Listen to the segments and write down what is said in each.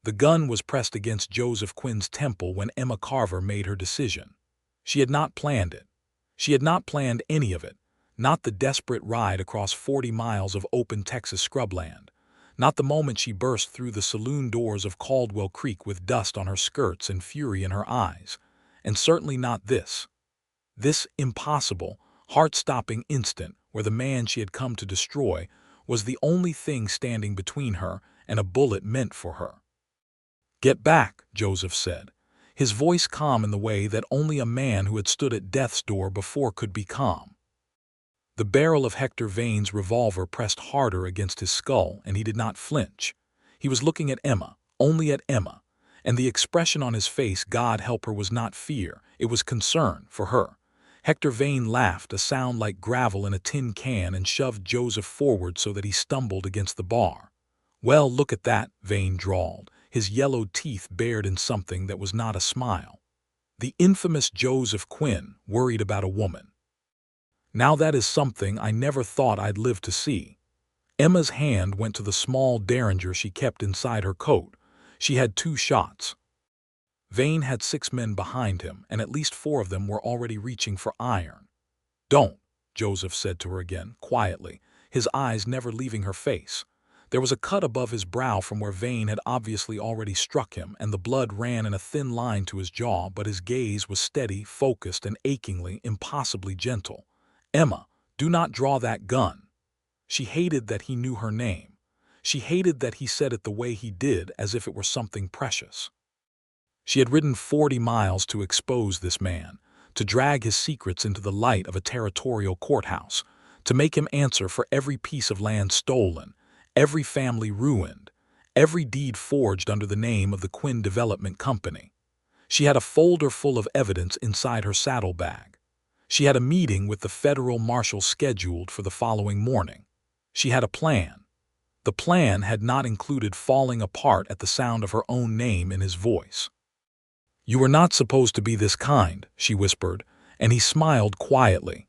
The gun was pressed against Joseph Quinn's temple when Emma Carver made her decision. She had not planned it. She had not planned any of it, not the desperate ride across 40 miles of open Texas scrubland, not the moment she burst through the saloon doors of Caldwell Creek with dust on her skirts and fury in her eyes, and certainly not this impossible, heart-stopping instant where the man she had come to destroy was the only thing standing between her and a bullet meant for her. "Get back," Joseph said, his voice calm in the way that only a man who had stood at death's door before could be calm. The barrel of Hector Vane's revolver pressed harder against his skull, and he did not flinch. He was looking at Emma, only at Emma, and the expression on his face, God help her, was not fear, it was concern for her. Hector Vane laughed, a sound like gravel in a tin can, and shoved Joseph forward so that he stumbled against the bar. "Well, look at that," Vane drawled, his yellowed teeth bared in something that was not a smile. "The infamous Joseph Quinn, worried about a woman. Now that is something I never thought I'd live to see." Emma's hand went to the small derringer she kept inside her coat. She had 2 shots. Vane had 6 men behind him, and at least 4 of them were already reaching for iron. "Don't," Joseph said to her again, quietly, his eyes never leaving her face. There was a cut above his brow from where Vane had obviously already struck him, and the blood ran in a thin line to his jaw, but his gaze was steady, focused, and achingly, impossibly gentle. "Emma, do not draw that gun." She hated that he knew her name. She hated that he said it the way he did, as if it were something precious. She had ridden 40 miles to expose this man, to drag his secrets into the light of a territorial courthouse, to make him answer for every piece of land stolen, every family ruined, every deed forged under the name of the Quinn Development Company. She had a folder full of evidence inside her saddlebag. She had a meeting with the federal marshal scheduled for the following morning. She had a plan. The plan had not included falling apart at the sound of her own name in his voice. "You were not supposed to be this kind," she whispered, and he smiled quietly.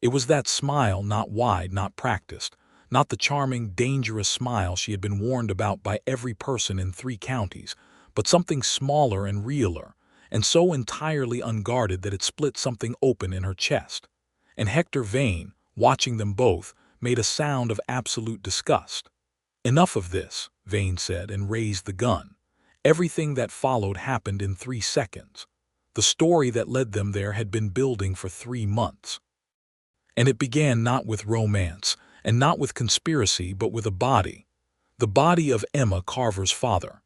It was that smile, not wide, not practiced, not the charming, dangerous smile she had been warned about by every person in 3 counties, but something smaller and realer, and so entirely unguarded that it split something open in her chest. And Hector Vane, watching them both, made a sound of absolute disgust. "Enough of this," Vane said, and raised the gun. Everything that followed happened in 3 seconds. The story that led them there had been building for 3 months. And it began not with romance, and not with conspiracy, but with a body. The body of Emma Carver's father.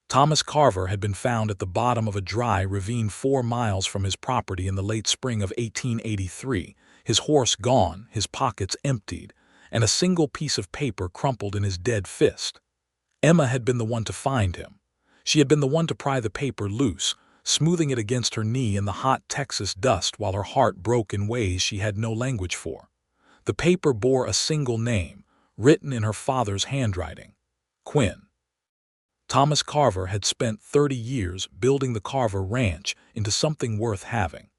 Thomas Carver had been found at the bottom of a dry ravine 4 miles from his property in the late spring of 1883, his horse gone, his pockets emptied, and a single piece of paper crumpled in his dead fist. Emma had been the one to find him. She had been the one to pry the paper loose, smoothing it against her knee in the hot Texas dust while her heart broke in ways she had no language for. The paper bore a single name, written in her father's handwriting: Quinn. Thomas Carver had spent 30 years building the Carver Ranch into something worth having.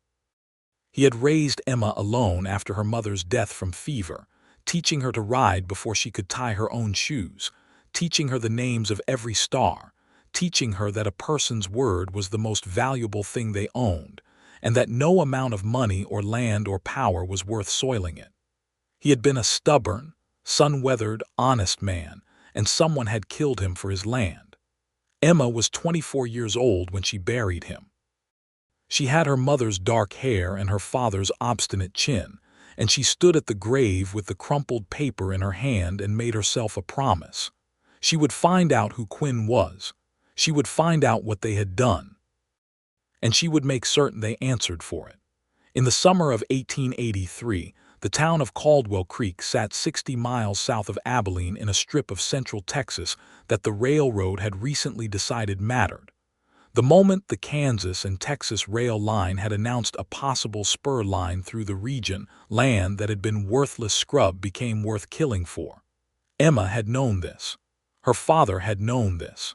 He had raised Emma alone after her mother's death from fever, teaching her to ride before she could tie her own shoes, teaching her the names of every star, teaching her that a person's word was the most valuable thing they owned, and that no amount of money or land or power was worth soiling it. He had been a stubborn, sun-weathered, honest man, and someone had killed him for his land. Emma was 24 years old when she buried him. She had her mother's dark hair and her father's obstinate chin, and she stood at the grave with the crumpled paper in her hand and made herself a promise. She would find out who Quinn was. She would find out what they had done. And she would make certain they answered for it. In the summer of 1883, the town of Caldwell Creek sat 60 miles south of Abilene in a strip of central Texas that the railroad had recently decided mattered. The moment the Kansas and Texas rail line had announced a possible spur line through the region, land that had been worthless scrub became worth killing for. Emma had known this. Her father had known this.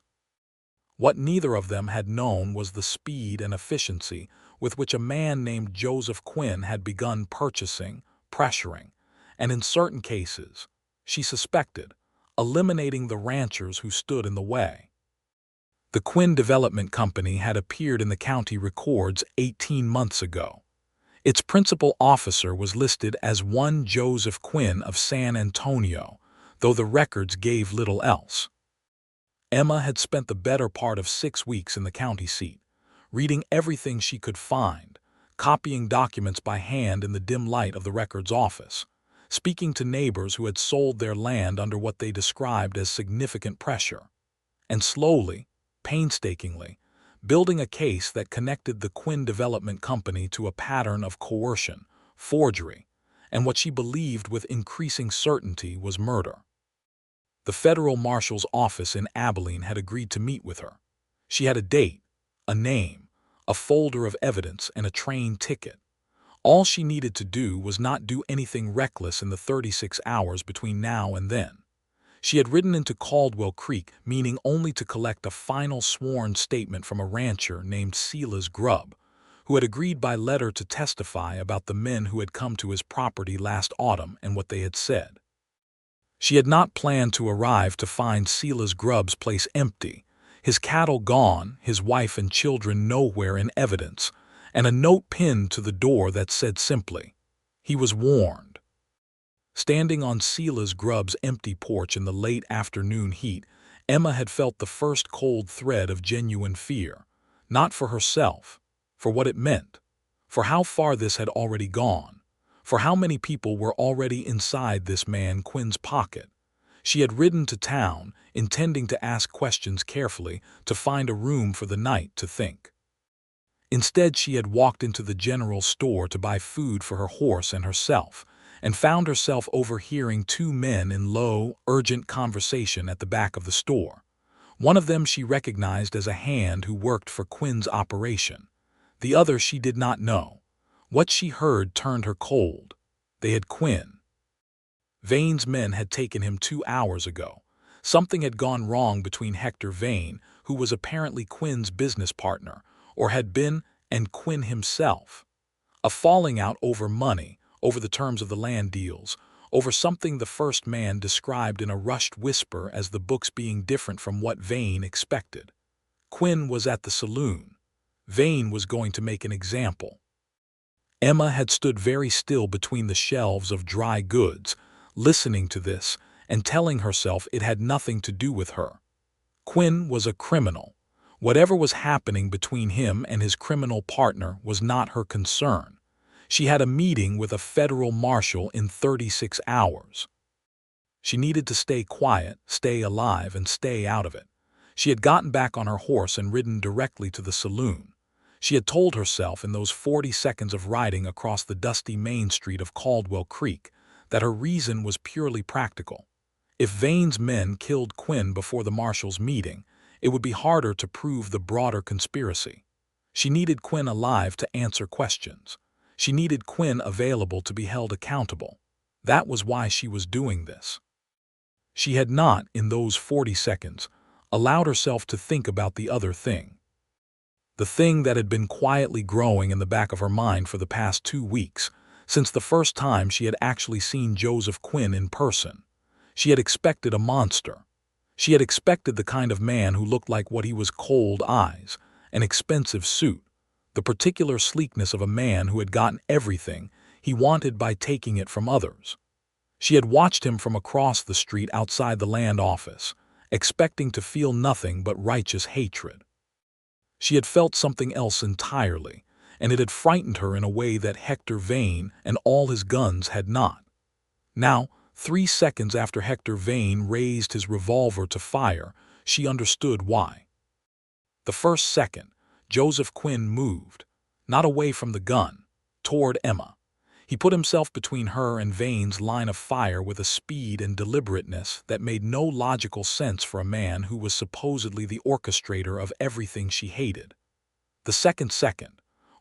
What neither of them had known was the speed and efficiency with which a man named Joseph Quinn had begun purchasing, pressuring, and in certain cases, she suspected, eliminating the ranchers who stood in the way. The Quinn Development Company had appeared in the county records 18 months ago. Its principal officer was listed as one Joseph Quinn of San Antonio, though the records gave little else. Emma had spent the better part of 6 weeks in the county seat, reading everything she could find, copying documents by hand in the dim light of the records office, speaking to neighbors who had sold their land under what they described as significant pressure, and slowly, painstakingly, building a case that connected the Quinn Development Company to a pattern of coercion, forgery, and what she believed with increasing certainty was murder. The federal marshal's office in Abilene had agreed to meet with her. She had a date, a name, a folder of evidence, and a train ticket. All she needed to do was not do anything reckless in the 36 hours between now and then. She had ridden into Caldwell Creek, meaning only to collect a final sworn statement from a rancher named Silas Grubb, who had agreed by letter to testify about the men who had come to his property last autumn and what they had said. She had not planned to arrive to find Silas Grubb's place empty, his cattle gone, his wife and children nowhere in evidence, and a note pinned to the door that said simply, "He was warned." Standing on Silas Grubb's empty porch in the late afternoon heat, Emma had felt the first cold thread of genuine fear, not for herself, for what it meant, for how far this had already gone, for how many people were already inside this man Quinn's pocket. She had ridden to town, intending to ask questions carefully, to find a room for the night to think. Instead, she had walked into the general store to buy food for her horse and herself, and found herself overhearing 2 men in low, urgent conversation at the back of the store. One of them she recognized as a hand who worked for Quinn's operation. The other she did not know. What she heard turned her cold. They had Quinn. Vane's men had taken him 2 hours ago. Something had gone wrong between Hector Vane, who was apparently Quinn's business partner, or had been, and Quinn himself. A falling out over money, over the terms of the land deals, over something the first man described in a rushed whisper as the books being different from what Vane expected. Quinn was at the saloon. Vane was going to make an example. Emma had stood very still between the shelves of dry goods, listening to this and telling herself it had nothing to do with her. Quinn was a criminal. Whatever was happening between him and his criminal partner was not her concern. She had a meeting with a federal marshal in 36 hours. She needed to stay quiet, stay alive, and stay out of it. She had gotten back on her horse and ridden directly to the saloon. She had told herself in those 40 seconds of riding across the dusty main street of Caldwell Creek that her reason was purely practical. If Vane's men killed Quinn before the marshal's meeting, it would be harder to prove the broader conspiracy. She needed Quinn alive to answer questions. She needed Quinn available to be held accountable. That was why she was doing this. She had not, in those 40 seconds, allowed herself to think about the other thing. The thing that had been quietly growing in the back of her mind for the past 2 weeks, since the first time she had actually seen Joseph Quinn in person. She had expected a monster. She had expected the kind of man who looked like what he was: cold eyes, an expensive suit, the particular sleekness of a man who had gotten everything he wanted by taking it from others. She had watched him from across the street outside the land office, expecting to feel nothing but righteous hatred. She had felt something else entirely, and it had frightened her in a way that Hector Vane and all his guns had not. Now, 3 seconds after Hector Vane raised his revolver to fire, she understood why. The first second, Joseph Quinn moved, not away from the gun, toward Emma. He put himself between her and Vane's line of fire with a speed and deliberateness that made no logical sense for a man who was supposedly the orchestrator of everything she hated. The second,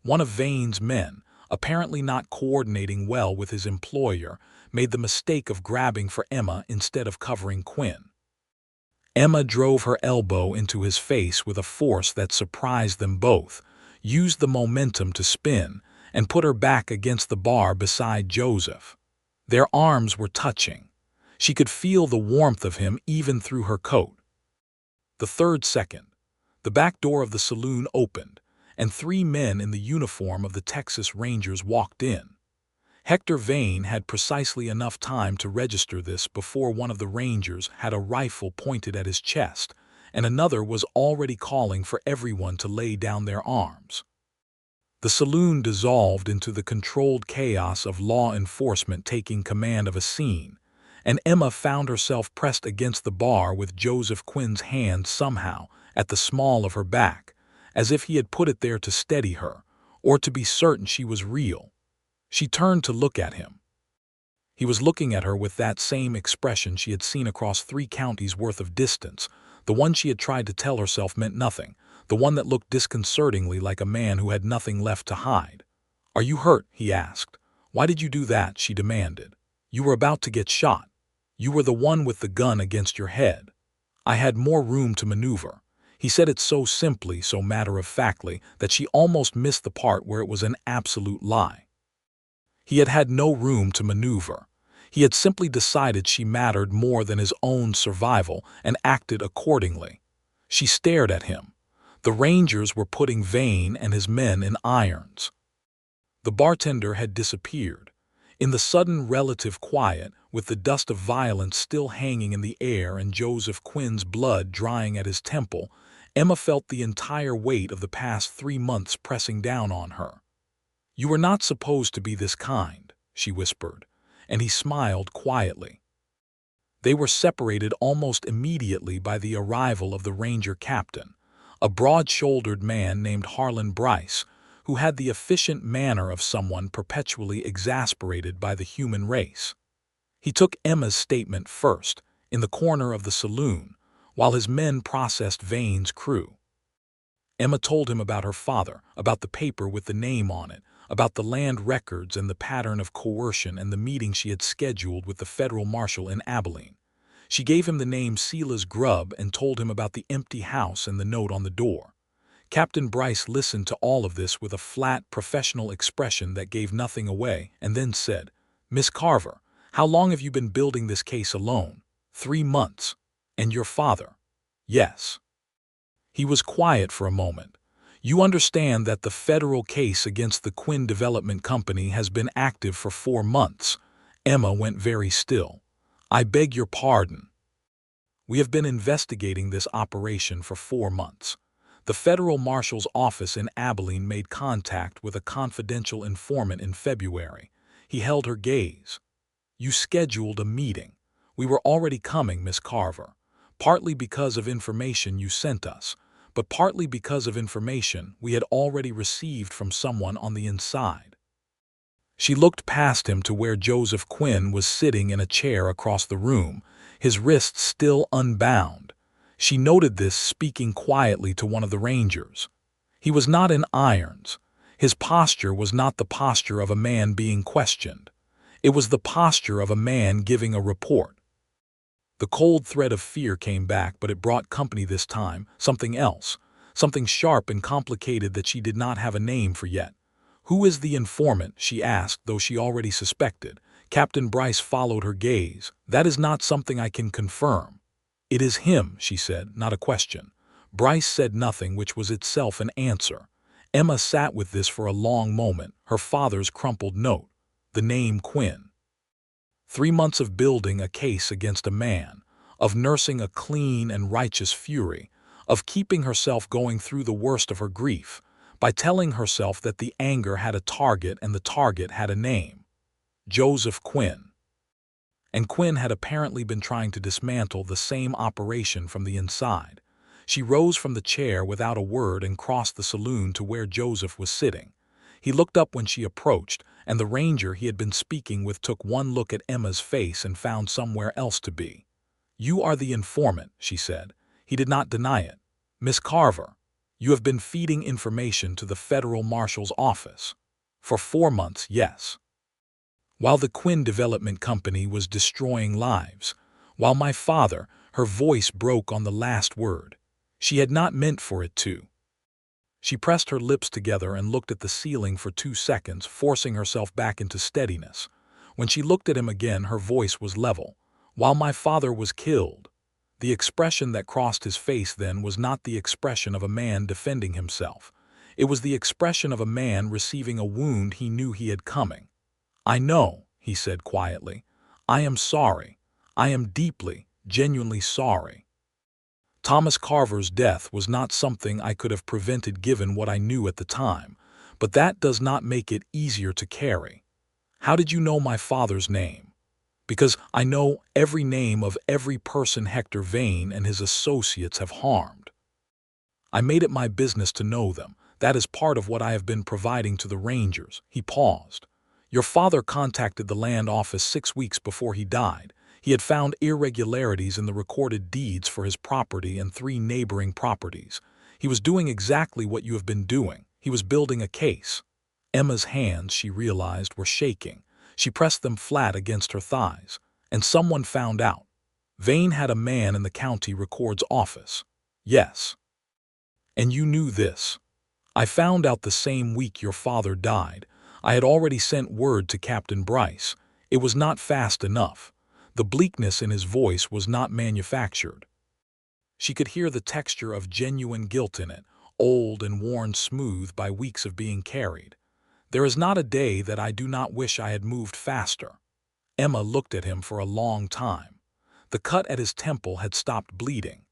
one of Vane's men, apparently not coordinating well with his employer, made the mistake of grabbing for Emma instead of covering Quinn. Emma drove her elbow into his face with a force that surprised them both, used the momentum to spin, and put her back against the bar beside Joseph. Their arms were touching. She could feel the warmth of him even through her coat. The third second, The back door of the saloon opened, and 3 men in the uniform of the Texas Rangers walked in. Hector Vane had precisely enough time to register this before one of the Rangers had a rifle pointed at his chest, and another was already calling for everyone to lay down their arms. The saloon dissolved into the controlled chaos of law enforcement taking command of a scene, and Emma found herself pressed against the bar with Joseph Quinn's hand somehow at the small of her back, as if he had put it there to steady her, or to be certain she was real. She turned to look at him. He was looking at her with that same expression she had seen across 3 counties worth of distance, the one she had tried to tell herself meant nothing, the one that looked disconcertingly like a man who had nothing left to hide. "Are you hurt?" he asked. "Why did you do that?" she demanded. "You were about to get shot. You were the one with the gun against your head." "I had more room to maneuver." He said it so simply, so matter-of-factly, that she almost missed the part where it was an absolute lie. He had had no room to maneuver. He had simply decided she mattered more than his own survival and acted accordingly. She stared at him. The Rangers were putting Vane and his men in irons. The bartender had disappeared. In the sudden relative quiet, with the dust of violence still hanging in the air and Joseph Quinn's blood drying at his temple, Emma felt the entire weight of the past 3 months pressing down on her. "You were not supposed to be this kind," she whispered, and he smiled quietly. They were separated almost immediately by the arrival of the Ranger captain, a broad-shouldered man named Harlan Bryce, who had the efficient manner of someone perpetually exasperated by the human race. He took Emma's statement first, in the corner of the saloon, while his men processed Vane's crew. Emma told him about her father, about the paper with the name on it, about the land records and the pattern of coercion and the meeting she had scheduled with the federal marshal in Abilene. She gave him the name Sela's Grub and told him about the empty house and the note on the door. Captain Bryce listened to all of this with a flat, professional expression that gave nothing away, and then said, "Miss Carver, how long have you been building this case alone?" 3 months. "And your father?" "Yes." He was quiet for a moment. "You understand that the federal case against the Quinn Development Company has been active for 4 months. Emma went very still. "I beg your pardon." "We have been investigating this operation for 4 months. The federal marshal's office in Abilene made contact with a confidential informant in February." He held her gaze. "You scheduled a meeting. We were already coming, Miss Carver, partly because of information you sent us, but partly because of information we had already received from someone on the inside." She looked past him to where Joseph Quinn was sitting in a chair across the room, his wrists still unbound. She noted this, speaking quietly to one of the Rangers. He was not in irons. His posture was not the posture of a man being questioned. It was the posture of a man giving a report. The cold thread of fear came back, but it brought company this time, something else, something sharp and complicated that she did not have a name for yet. "Who is the informant?" she asked, though she already suspected. Captain Bryce followed her gaze. "That is not something I can confirm." "It is him," she said, not a question. Bryce said nothing, which was itself an answer. Emma sat with this for a long moment, her father's crumpled note, the name Quinn. 3 months of building a case against a man, of nursing a clean and righteous fury, of keeping herself going through the worst of her grief, by telling herself that the anger had a target and the target had a name. Joseph Quinn. And Quinn had apparently been trying to dismantle the same operation from the inside. She rose from the chair without a word and crossed the saloon to where Joseph was sitting. He looked up when she approached, and the Ranger he had been speaking with took one look at Emma's face and found somewhere else to be. "You are the informant," she said. He did not deny it. "Miss Carver, you have been feeding information to the federal marshal's office." "For 4 months, yes." "While the Quinn Development Company was destroying lives. While my father," her voice broke on the last word. She had not meant for it to. She pressed her lips together and looked at the ceiling for 2 seconds, forcing herself back into steadiness. When she looked at him again, her voice was level. "While my father was killed." The expression that crossed his face then was not the expression of a man defending himself. It was the expression of a man receiving a wound he knew he had coming. "I know," he said quietly. "I am sorry. I am deeply, genuinely sorry. Thomas Carver's death was not something I could have prevented given what I knew at the time, but that does not make it easier to carry. How did you know my father's name?" "Because I know every name of every person Hector Vane and his associates have harmed. I made it my business to know them. That is part of what I have been providing to the Rangers." He paused. "Your father contacted the land office 6 weeks before he died. He had found irregularities in the recorded deeds for his property and 3 neighboring properties. He was doing exactly what you have been doing. He was building a case." Emma's hands, she realized, were shaking. She pressed them flat against her thighs. "And someone found out. Vane had a man in the county record's office." "Yes." "And you knew this?" "I found out the same week your father died. I had already sent word to Captain Bryce. It was not fast enough." The bleakness in his voice was not manufactured. She could hear the texture of genuine guilt in it, old and worn smooth by weeks of being carried. "There is not a day that I do not wish I had moved faster." Emma looked at him for a long time. The cut at his temple had stopped bleeding.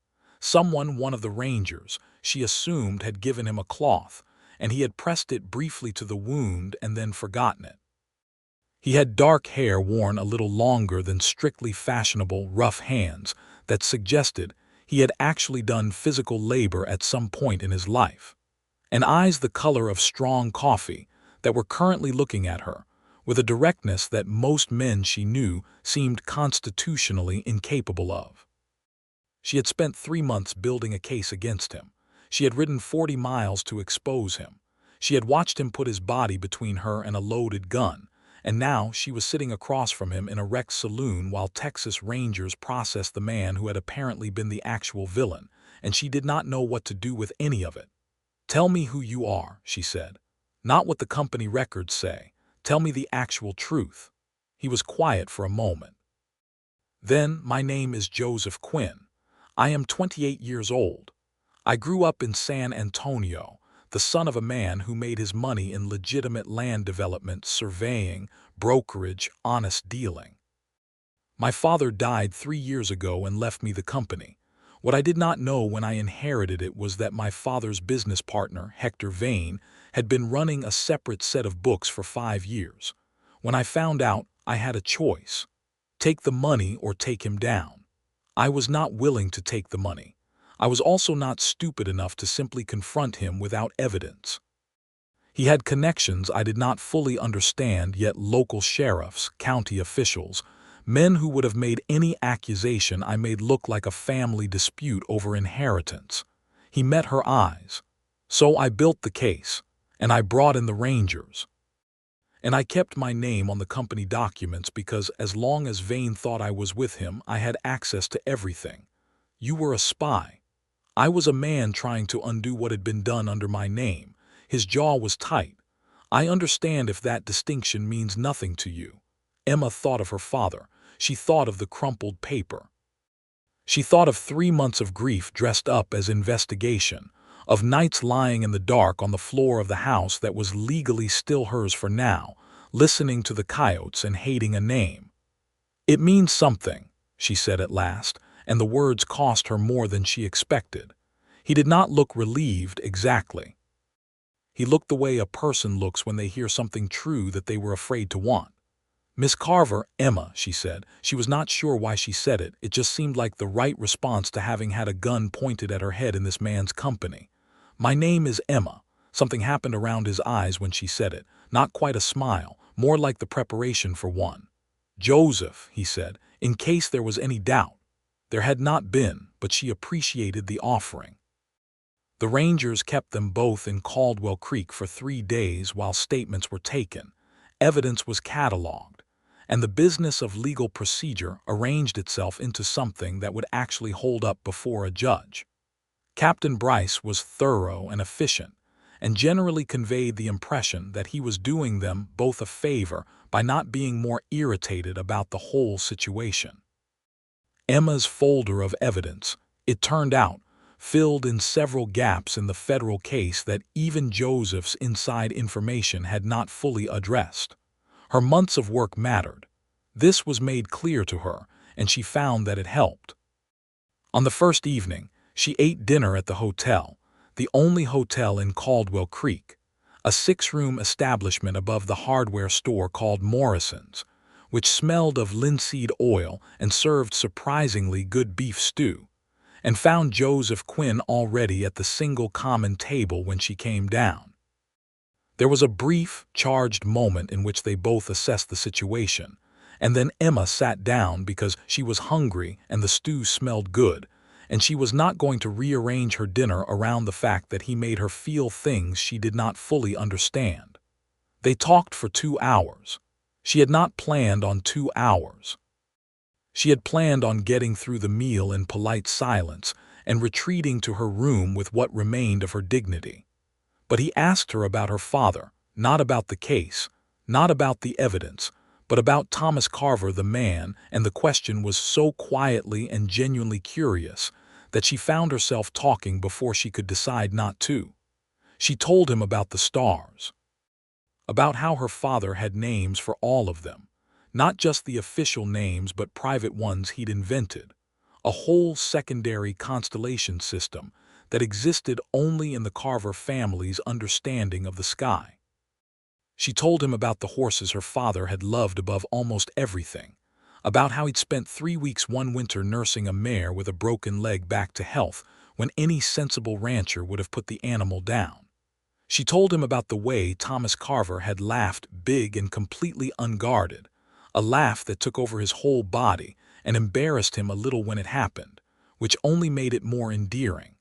One of the Rangers, she assumed, had given him a cloth, and he had pressed it briefly to the wound and then forgotten it. He had dark hair worn a little longer than strictly fashionable rough hands that suggested he had actually done physical labor at some point in his life, and eyes the color of strong coffee that were currently looking at her with a directness that most men she knew seemed constitutionally incapable of. She had spent 3 months building a case against him. She had ridden 40 miles to expose him. She had watched him put his body between her and a loaded gun, and now she was sitting across from him in a wrecked saloon while Texas Rangers processed the man who had apparently been the actual villain, and she did not know what to do with any of it. "Tell me who you are," she said. "Not what the company records say. Tell me the actual truth." He was quiet for a moment. "Then, my name is Joseph Quinn. I am 28 years old. I grew up in San Antonio, the son of a man who made his money in legitimate land development, surveying, brokerage, honest dealing. My father died 3 years ago and left me the company. What I did not know when I inherited it was that my father's business partner, Hector Vane, had been running a separate set of books for 5 years. When I found out, I had a choice: take the money or take him down. I was not willing to take the money. I was also not stupid enough to simply confront him without evidence. He had connections I did not fully understand, yet local sheriffs, county officials, men who would have made any accusation I made look like a family dispute over inheritance. He met her eyes. So I built the case, and I brought in the Rangers. And I kept my name on the company documents because as long as Vane thought I was with him, I had access to everything. You were a spy. I was a man trying to undo what had been done under my name." His jaw was tight. "I understand if that distinction means nothing to you." Emma thought of her father. She thought of the crumpled paper. She thought of 3 months of grief dressed up as investigation, of nights lying in the dark on the floor of the house that was legally still hers for now, listening to the coyotes and hating a name. "It means something," she said at last, and the words cost her more than she expected. He did not look relieved exactly. He looked the way a person looks when they hear something true that they were afraid to want. "Miss Carver, Emma," she said. She was not sure why she said it. It just seemed like the right response to having had a gun pointed at her head in this man's company. "My name is Emma." Something happened around his eyes when she said it. Not quite a smile, more like the preparation for one. "Joseph," he said, in case there was any doubt. There had not been, but she appreciated the offering. The Rangers kept them both in Caldwell Creek for 3 days while statements were taken. Evidence was cataloged, and the business of legal procedure arranged itself into something that would actually hold up before a judge. Captain Bryce was thorough and efficient, and generally conveyed the impression that he was doing them both a favor by not being more irritated about the whole situation. Emma's folder of evidence, it turned out, filled in several gaps in the federal case that even Joseph's inside information had not fully addressed. Her months of work mattered. This was made clear to her, and she found that it helped. On the first evening, she ate dinner at the hotel, the only hotel in Caldwell Creek, a 6-room establishment above the hardware store called Morrison's, which smelled of linseed oil and served surprisingly good beef stew, and found Joseph Quinn already at the single common table when she came down. There was a brief, charged moment in which they both assessed the situation, and then Emma sat down because she was hungry and the stew smelled good, and she was not going to rearrange her dinner around the fact that he made her feel things she did not fully understand. They talked for 2 hours. She had not planned on 2 hours. She had planned on getting through the meal in polite silence and retreating to her room with what remained of her dignity. But he asked her about her father, not about the case, not about the evidence, but about Thomas Carver the man, and the question was so quietly and genuinely curious that she found herself talking before she could decide not to. She told him about the stars, about how her father had names for all of them, not just the official names but private ones he'd invented, a whole secondary constellation system that existed only in the Carver family's understanding of the sky. She told him about the horses her father had loved above almost everything, about how he'd spent 3 weeks one winter nursing a mare with a broken leg back to health when any sensible rancher would have put the animal down. She told him about the way Thomas Carver had laughed big and completely unguarded, a laugh that took over his whole body and embarrassed him a little when it happened, which only made it more endearing.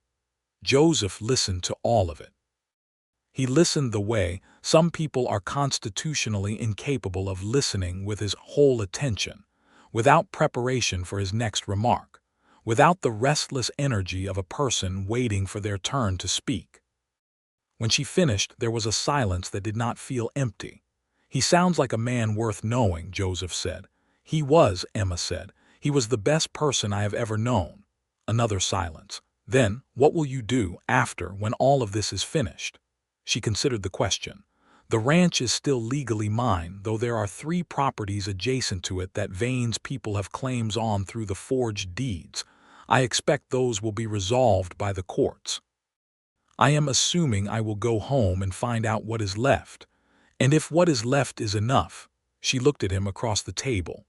Joseph listened to all of it. He listened the way some people are constitutionally incapable of listening, with his whole attention, without preparation for his next remark, without the restless energy of a person waiting for their turn to speak. When she finished, there was a silence that did not feel empty. "He sounds like a man worth knowing," Joseph said. "He was," Emma said. "He was the best person I have ever known." Another silence. "Then, what will you do after, when all of this is finished?" She considered the question. "The ranch is still legally mine, though there are 3 properties adjacent to it that Vane's people have claims on through the forged deeds. I expect those will be resolved by the courts. I am assuming I will go home and find out what is left. And if what is left is enough," she looked at him across the table.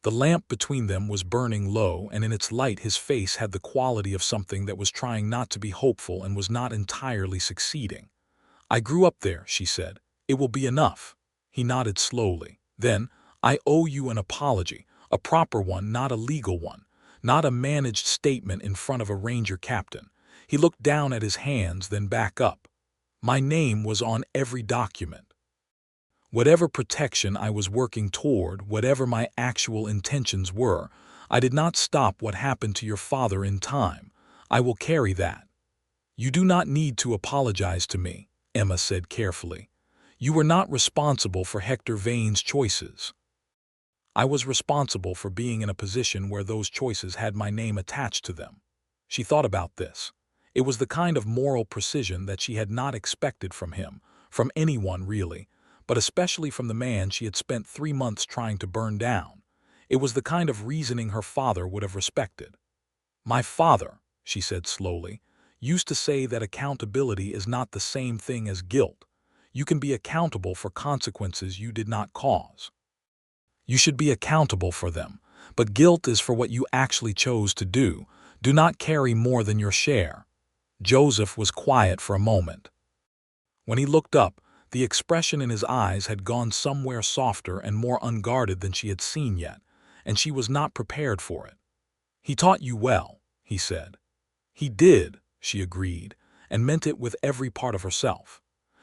The lamp between them was burning low, and in its light his face had the quality of something that was trying not to be hopeful and was not entirely succeeding. "I grew up there," she said. "It will be enough." He nodded slowly. "Then, I owe you an apology, a proper one, not a legal one, not a managed statement in front of a ranger captain." He looked down at his hands, then back up. "My name was on every document. Whatever protection I was working toward, whatever my actual intentions were, I did not stop what happened to your father in time. I will carry that." "You do not need to apologize to me," Emma said carefully. "You were not responsible for Hector Vane's choices. I was responsible for being in a position where those choices had my name attached to them." She thought about this. It was the kind of moral precision that she had not expected from him, from anyone really, but especially from the man she had spent 3 months trying to burn down. It was the kind of reasoning her father would have respected. "My father," she said slowly, "used to say that accountability is not the same thing as guilt. You can be accountable for consequences you did not cause. You should be accountable for them, but guilt is for what you actually chose to do. Do not carry more than your share." Joseph was quiet for a moment. When he looked up, the expression in his eyes had gone somewhere softer and more unguarded than she had seen yet, and she was not prepared for it. "He taught you well," he said. "He did," she agreed, and meant it with every part of herself.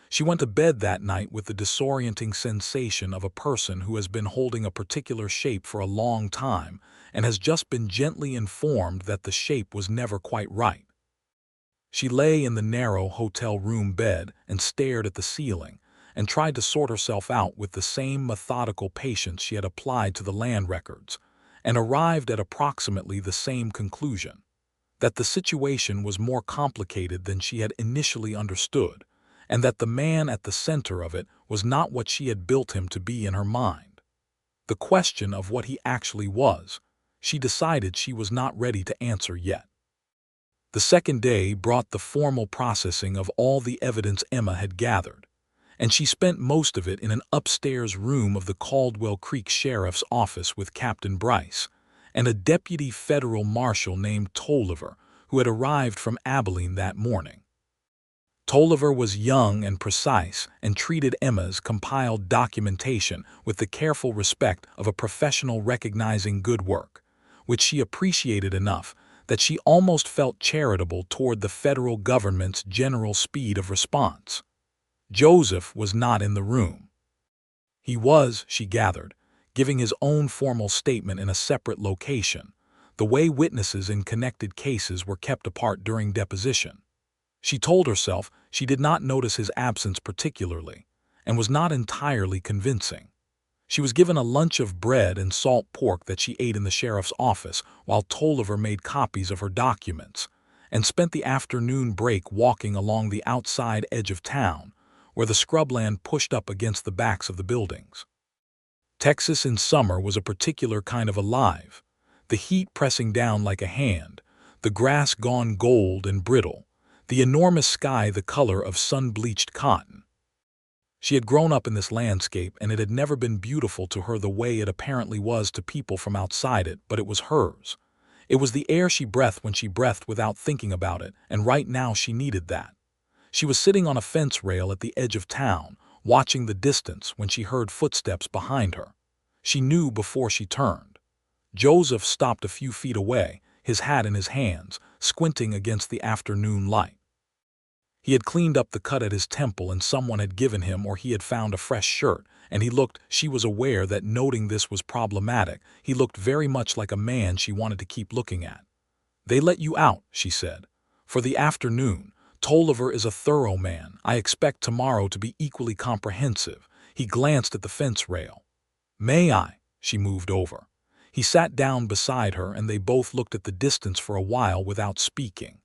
She went to bed that night with the disorienting sensation of a person who has been holding a particular shape for a long time and has just been gently informed that the shape was never quite right. She lay in the narrow hotel room bed and stared at the ceiling and tried to sort herself out with the same methodical patience she had applied to the land records, and arrived at approximately the same conclusion: that the situation was more complicated than she had initially understood, and that the man at the center of it was not what she had built him to be in her mind. The question of what he actually was, she decided she was not ready to answer yet. The second day brought the formal processing of all the evidence Emma had gathered, and she spent most of it in an upstairs room of the Caldwell Creek Sheriff's Office with Captain Bryce and a deputy federal marshal named Tolliver, who had arrived from Abilene that morning. Tolliver was young and precise and treated Emma's compiled documentation with the careful respect of a professional recognizing good work, which she appreciated enough that she almost felt charitable toward the federal government's general speed of response. Joseph was not in the room. He was, she gathered, giving his own formal statement in a separate location, the way witnesses in connected cases were kept apart during deposition. She told herself she did not notice his absence particularly, and was not entirely convincing. She was given a lunch of bread and salt pork that she ate in the sheriff's office while Tolliver made copies of her documents, and spent the afternoon break walking along the outside edge of town, where the scrubland pushed up against the backs of the buildings. Texas in summer was a particular kind of alive, the heat pressing down like a hand, the grass gone gold and brittle, the enormous sky the color of sun-bleached cotton. She had grown up in this landscape, and it had never been beautiful to her the way it apparently was to people from outside it, but it was hers. It was the air she breathed when she breathed without thinking about it, and right now she needed that. She was sitting on a fence rail at the edge of town, watching the distance when she heard footsteps behind her. She knew before she turned. Joseph stopped a few feet away, his hat in his hands, squinting against the afternoon light. He had cleaned up the cut at his temple, and someone had given him, or he had found, a fresh shirt, and she was aware that noting this was problematic. He looked very much like a man she wanted to keep looking at. "They let you out," she said, "for the afternoon. Tolliver is a thorough man. I expect tomorrow to be equally comprehensive." He glanced at the fence rail. "May I?" She moved over. He sat down beside her, and they both looked at the distance for a while without speaking.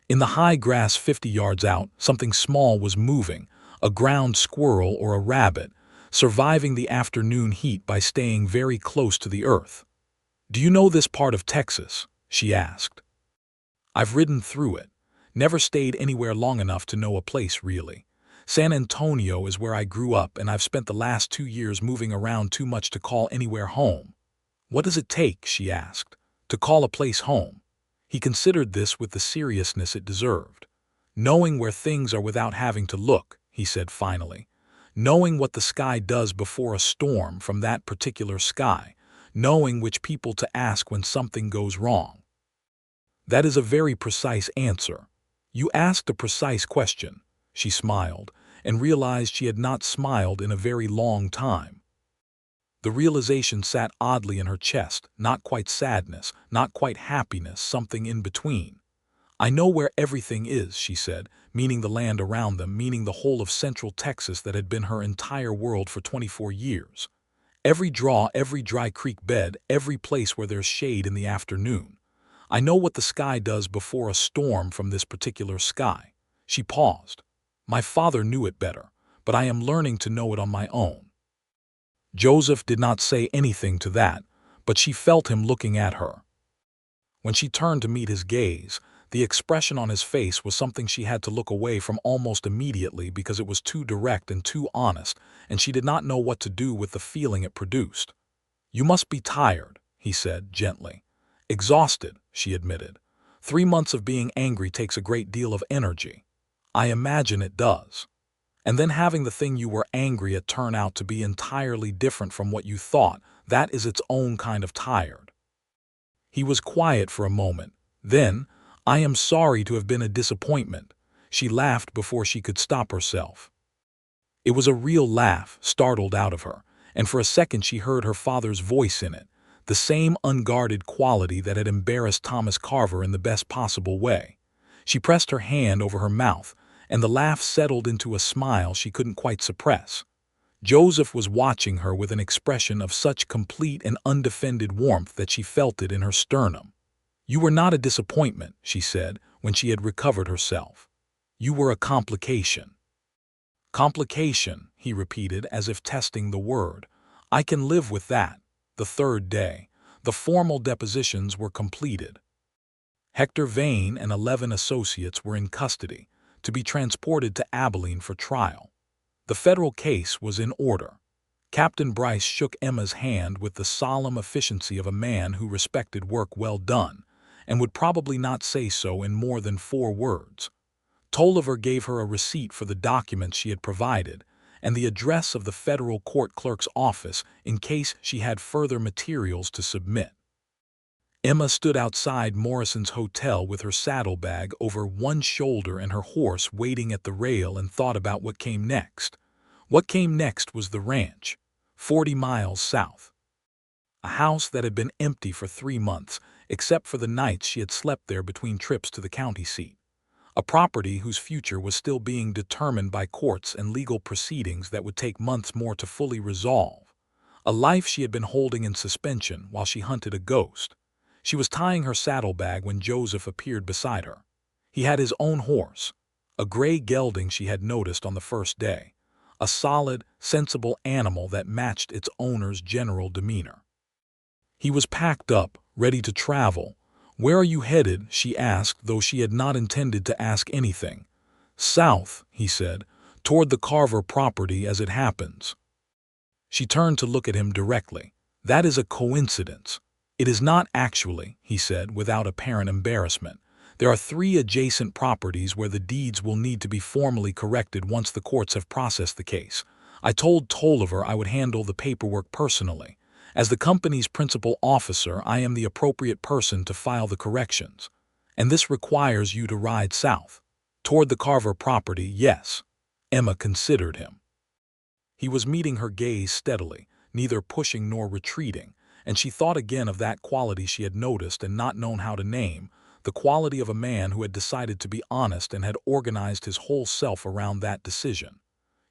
In the high grass 50 yards out, something small was moving, a ground squirrel or a rabbit, surviving the afternoon heat by staying very close to the earth. "Do you know this part of Texas?" she asked. "I've ridden through it. Never stayed anywhere long enough to know a place, really. San Antonio is where I grew up, and I've spent the last 2 years moving around too much to call anywhere home." "What does it take," she asked, "to call a place home?" He considered this with the seriousness it deserved. "Knowing where things are without having to look," he said finally. "Knowing what the sky does before a storm from that particular sky. Knowing which people to ask when something goes wrong." "That is a very precise answer. You asked a precise question." She smiled, and realized she had not smiled in a very long time. The realization sat oddly in her chest, not quite sadness, not quite happiness, something in between. "I know where everything is," she said, meaning the land around them, meaning the whole of Central Texas that had been her entire world for 24 years. "Every draw, every dry creek bed, every place where there's shade in the afternoon. I know what the sky does before a storm from this particular sky." She paused. "My father knew it better, but I am learning to know it on my own." Joseph did not say anything to that, but she felt him looking at her. When she turned to meet his gaze, the expression on his face was something she had to look away from almost immediately because it was too direct and too honest, and she did not know what to do with the feeling it produced. "You must be tired," he said gently. "Exhausted," she admitted. 3 months of being angry takes a great deal of energy." "I imagine it does. And then having the thing you were angry at turn out to be entirely different from what you thought, that is its own kind of tired." He was quiet for a moment. Then, "I am sorry to have been a disappointment." She laughed before she could stop herself. It was a real laugh, startled out of her, and for a second she heard her father's voice in it, the same unguarded quality that had embarrassed Thomas Carver in the best possible way. She pressed her hand over her mouth, and the laugh settled into a smile she couldn't quite suppress. Joseph was watching her with an expression of such complete and undefended warmth that she felt it in her sternum. "You were not a disappointment," she said, when she had recovered herself. "You were a complication." "Complication," he repeated, as if testing the word. "I can live with that." The third day, the formal depositions were completed. Hector Vane and 11 associates were in custody, to be transported to Abilene for trial. The federal case was in order. Captain Bryce shook Emma's hand with the solemn efficiency of a man who respected work well done, and would probably not say so in more than 4 words. Tolliver gave her a receipt for the documents she had provided, and the address of the federal court clerk's office in case she had further materials to submit. Emma stood outside Morrison's hotel with her saddlebag over one shoulder and her horse waiting at the rail and thought about what came next. What came next was the ranch, 40 miles south. A house that had been empty for 3 months, except for the nights she had slept there between trips to the county seat. A property whose future was still being determined by courts and legal proceedings that would take months more to fully resolve. A life she had been holding in suspension while she hunted a ghost. She was tying her saddlebag when Joseph appeared beside her. He had his own horse, a gray gelding she had noticed on the first day, a solid, sensible animal that matched its owner's general demeanor. He was packed up, ready to travel. "Where are you headed?" she asked, though she had not intended to ask anything. "South," he said, "toward the Carver property as it happens." She turned to look at him directly. "That is a coincidence." "It is not actually," he said, without apparent embarrassment. "There are 3 adjacent properties where the deeds will need to be formally corrected once the courts have processed the case. I told Tolliver I would handle the paperwork personally. As the company's principal officer, I am the appropriate person to file the corrections. And this requires you to ride south." "Toward the Carver property, yes." Emma considered him. He was meeting her gaze steadily, neither pushing nor retreating, and she thought again of that quality she had noticed and not known how to name, the quality of a man who had decided to be honest and had organized his whole self around that decision.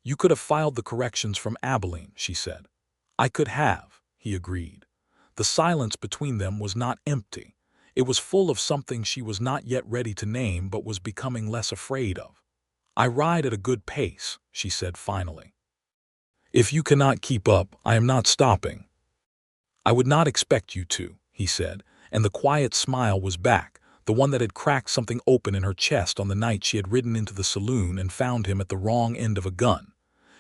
"You could have filed the corrections from Abilene," she said. "I could have," he agreed. The silence between them was not empty. It was full of something she was not yet ready to name but was becoming less afraid of. "I ride at a good pace," she said finally. "If you cannot keep up, I am not stopping." "I would not expect you to," he said, and the quiet smile was back, the one that had cracked something open in her chest on the night she had ridden into the saloon and found him at the wrong end of a gun.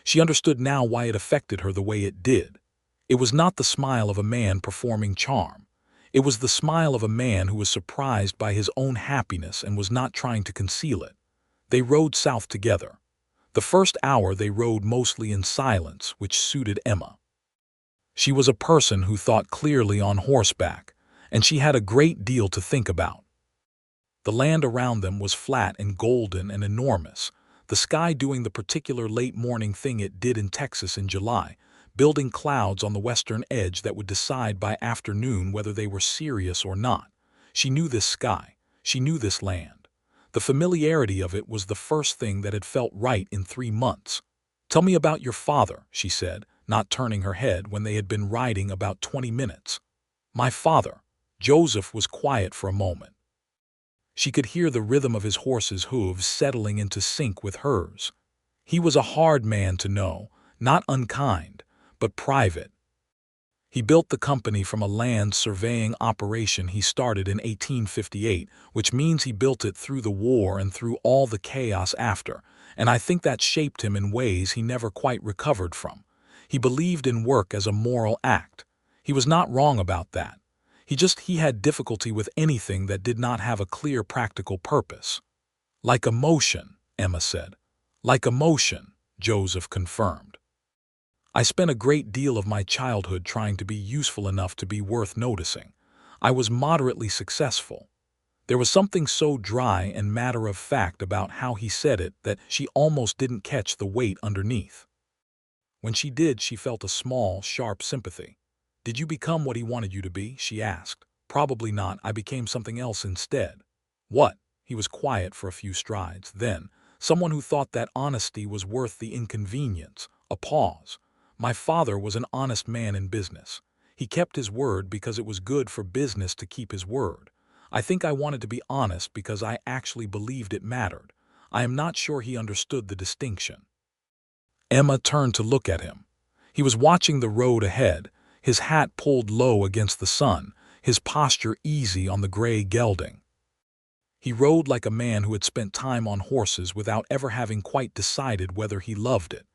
She understood now why it affected her the way it did. It was not the smile of a man performing charm. It was the smile of a man who was surprised by his own happiness and was not trying to conceal it. They rode south together. The first hour they rode mostly in silence, which suited Emma. She was a person who thought clearly on horseback, and she had a great deal to think about. The land around them was flat and golden and enormous, the sky doing the particular late morning thing it did in Texas in July, building clouds on the western edge that would decide by afternoon whether they were serious or not. She knew this sky. She knew this land. The familiarity of it was the first thing that had felt right in 3 months. "Tell me about your father," she said, not turning her head when they had been riding about 20 minutes. "My father." Joseph was quiet for a moment. She could hear the rhythm of his horse's hooves settling into sync with hers. "He was a hard man to know, not unkind, but private. He built the company from a land surveying operation he started in 1858, which means he built it through the war and through all the chaos after, and I think that shaped him in ways he never quite recovered from. He believed in work as a moral act. He was not wrong about that. He had difficulty with anything that did not have a clear practical purpose." "Like emotion," Emma said. "Like emotion," Joseph confirmed. "I spent a great deal of my childhood trying to be useful enough to be worth noticing. I was moderately successful." There was something so dry and matter-of-fact about how he said it that she almost didn't catch the weight underneath. When she did, she felt a small, sharp sympathy. "Did you become what he wanted you to be?" she asked. "Probably not. I became something else instead." "What?" He was quiet for a few strides. Then, someone who thought that honesty was worth the inconvenience. A pause. My father was an honest man in business. He kept his word because it was good for business to keep his word. I think I wanted to be honest because I actually believed it mattered. I am not sure he understood the distinction." Emma turned to look at him. He was watching the road ahead, his hat pulled low against the sun, his posture easy on the gray gelding. He rode like a man who had spent time on horses without ever having quite decided whether he loved it.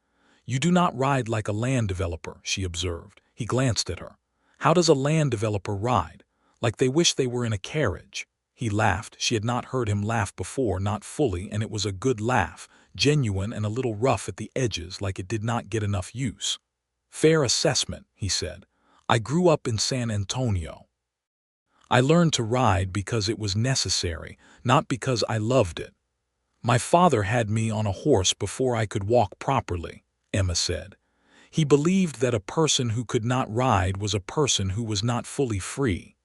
"You do not ride like a land developer," she observed. He glanced at her. "How does a land developer ride? Like they wish they were in a carriage." He laughed. She had not heard him laugh before, not fully, and it was a good laugh, genuine and a little rough at the edges, like it did not get enough use. "Fair assessment," he said. "I grew up in San Antonio. I learned to ride because it was necessary, not because I loved it. My father had me on a horse before I could walk properly," Emma said. "He believed that a person who could not ride was a person who was not fully free."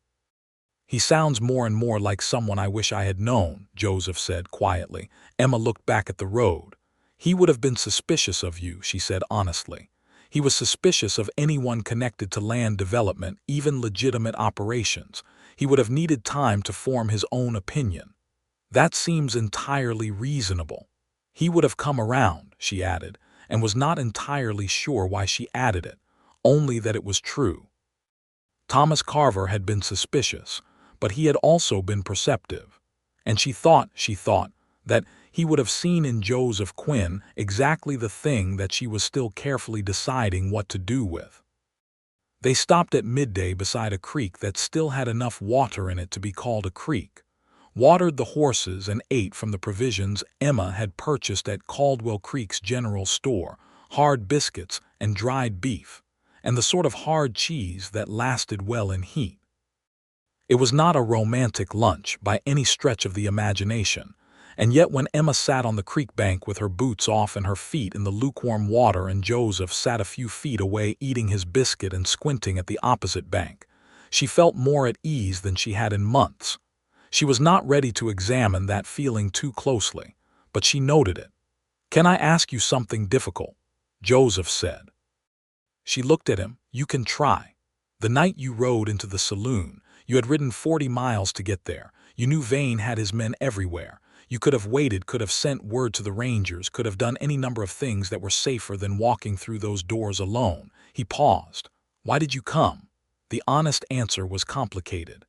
"He sounds more and more like someone I wish I had known," Joseph said quietly. Emma looked back at the road. "He would have been suspicious of you," she said honestly. "He was suspicious of anyone connected to land development, even legitimate operations. He would have needed time to form his own opinion." "That seems entirely reasonable." "He would have come around," she added, and was not entirely sure why she added it, only that it was true. Thomas Carver had been suspicious, but he had also been perceptive. And she thought, that he would have seen in Joseph Quinn exactly the thing that she was still carefully deciding what to do with. They stopped at midday beside a creek that still had enough water in it to be called a creek, watered the horses, and ate from the provisions Emma had purchased at Caldwell Creek's general store, hard biscuits and dried beef, and the sort of hard cheese that lasted well in heat. It was not a romantic lunch by any stretch of the imagination, and yet when Emma sat on the creek bank with her boots off and her feet in the lukewarm water and Joseph sat a few feet away eating his biscuit and squinting at the opposite bank, she felt more at ease than she had in months. She was not ready to examine that feeling too closely, but she noted it. "Can I ask you something difficult?" Joseph said. She looked at him. "You can try. The night you rode into the saloon, you had ridden 40 miles to get there. You knew Vane had his men everywhere. You could have waited, could have sent word to the Rangers, could have done any number of things that were safer than walking through those doors alone." He paused. "Why did you come?" The honest answer was complicated.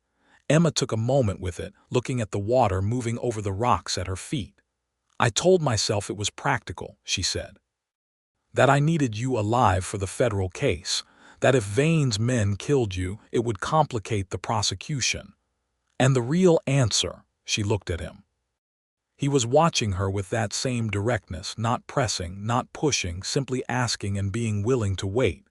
Emma took a moment with it, looking at the water moving over the rocks at her feet. "I told myself it was practical," she said. "That I needed you alive for the federal case. That if Vane's men killed you, it would complicate the prosecution." "And the real answer?" She looked at him. He was watching her with that same directness, not pressing, not pushing, simply asking and being willing to wait.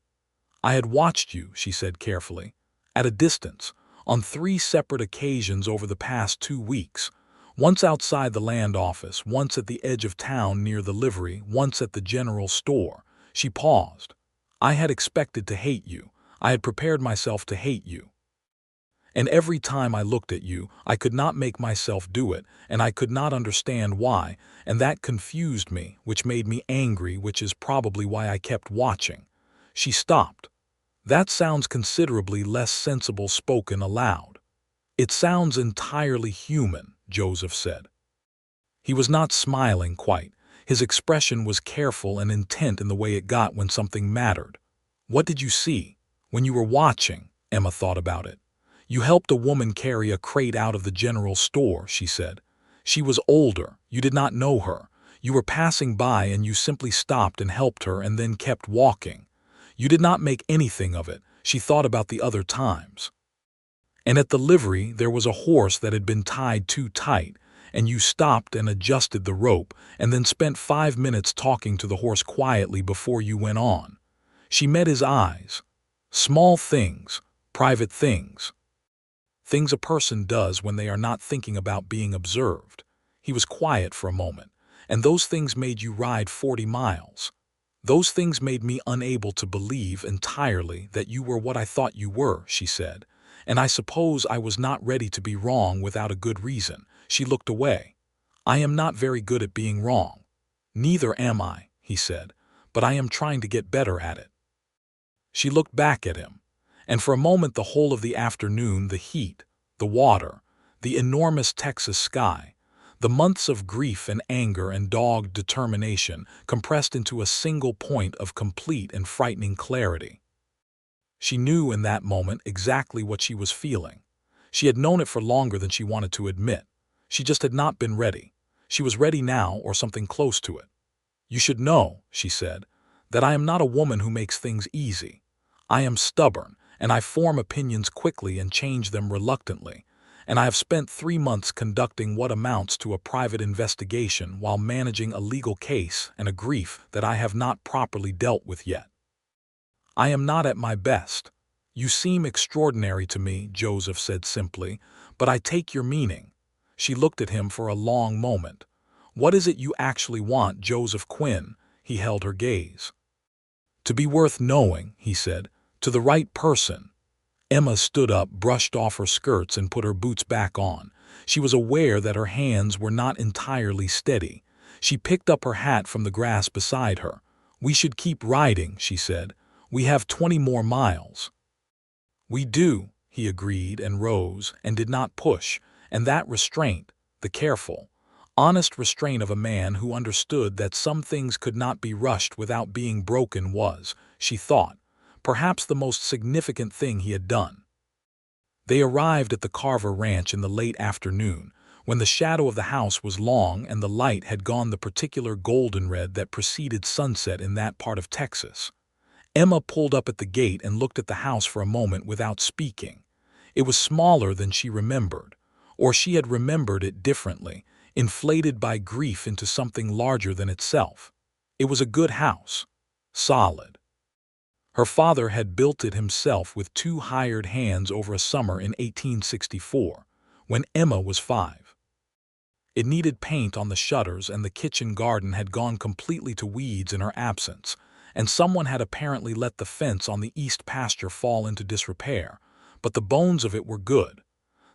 "I had watched you," she said carefully, "at a distance, on 3 separate occasions over the past 2 weeks. Once outside the land office, once at the edge of town near the livery, once at the general store." She paused. "I had expected to hate you. I had prepared myself to hate you. And every time I looked at you, I could not make myself do it, and I could not understand why, and that confused me, which made me angry, which is probably why I kept watching." She stopped. "That sounds considerably less sensible spoken aloud." "It sounds entirely human," Joseph said. He was not smiling quite. His expression was careful and intent in the way it got when something mattered. "What did you see? When you were watching?" Emma thought about it. "You helped a woman carry a crate out of the general store," she said. "She was older. You did not know her. You were passing by and you simply stopped and helped her and then kept walking. You did not make anything of it." She thought about the other times. "And at the livery there was a horse that had been tied too tight, and you stopped and adjusted the rope and then spent 5 minutes talking to the horse quietly before you went on." She met his eyes. "Small things, private things. Things a person does when they are not thinking about being observed." He was quiet for a moment. "And those things made you ride 40 miles. Those things made me unable to believe entirely that you were what I thought you were," she said. "And I suppose I was not ready to be wrong without a good reason." She looked away. "I am not very good at being wrong." "Neither am I," he said, "but I am trying to get better at it." She looked back at him, and for a moment the whole of the afternoon, the heat, the water, the enormous Texas sky, the months of grief and anger and dogged determination compressed into a single point of complete and frightening clarity. She knew in that moment exactly what she was feeling. She had known it for longer than she wanted to admit. She just had not been ready. She was ready now, or something close to it. "You should know," she said, "that I am not a woman who makes things easy. I am stubborn, and I form opinions quickly and change them reluctantly, and I have spent 3 months conducting what amounts to a private investigation while managing a legal case and a grief that I have not properly dealt with yet. I am not at my best. You seem extraordinary to me," Joseph said simply, "but I take your meaning." She looked at him for a long moment. "What is it you actually want, Joseph Quinn?" He held her gaze. "To be worth knowing," he said, "to the right person." Emma stood up, brushed off her skirts, and put her boots back on. She was aware that her hands were not entirely steady. She picked up her hat from the grass beside her. "We should keep riding," she said. "We have 20 more miles." "We do," he agreed, and rose, and did not push, and that restraint, the careful, honest restraint of a man who understood that some things could not be rushed without being broken was, she thought, perhaps the most significant thing he had done. They arrived at the Carver ranch in the late afternoon, when the shadow of the house was long and the light had gone the particular golden red that preceded sunset in that part of Texas. Emma pulled up at the gate and looked at the house for a moment without speaking. It was smaller than she remembered, or she had remembered it differently, inflated by grief into something larger than itself. It was a good house, solid. Her father had built it himself with 2 hired hands over a summer in 1864, when Emma was 5. It needed paint on the shutters, and the kitchen garden had gone completely to weeds in her absence, and someone had apparently let the fence on the east pasture fall into disrepair, but the bones of it were good.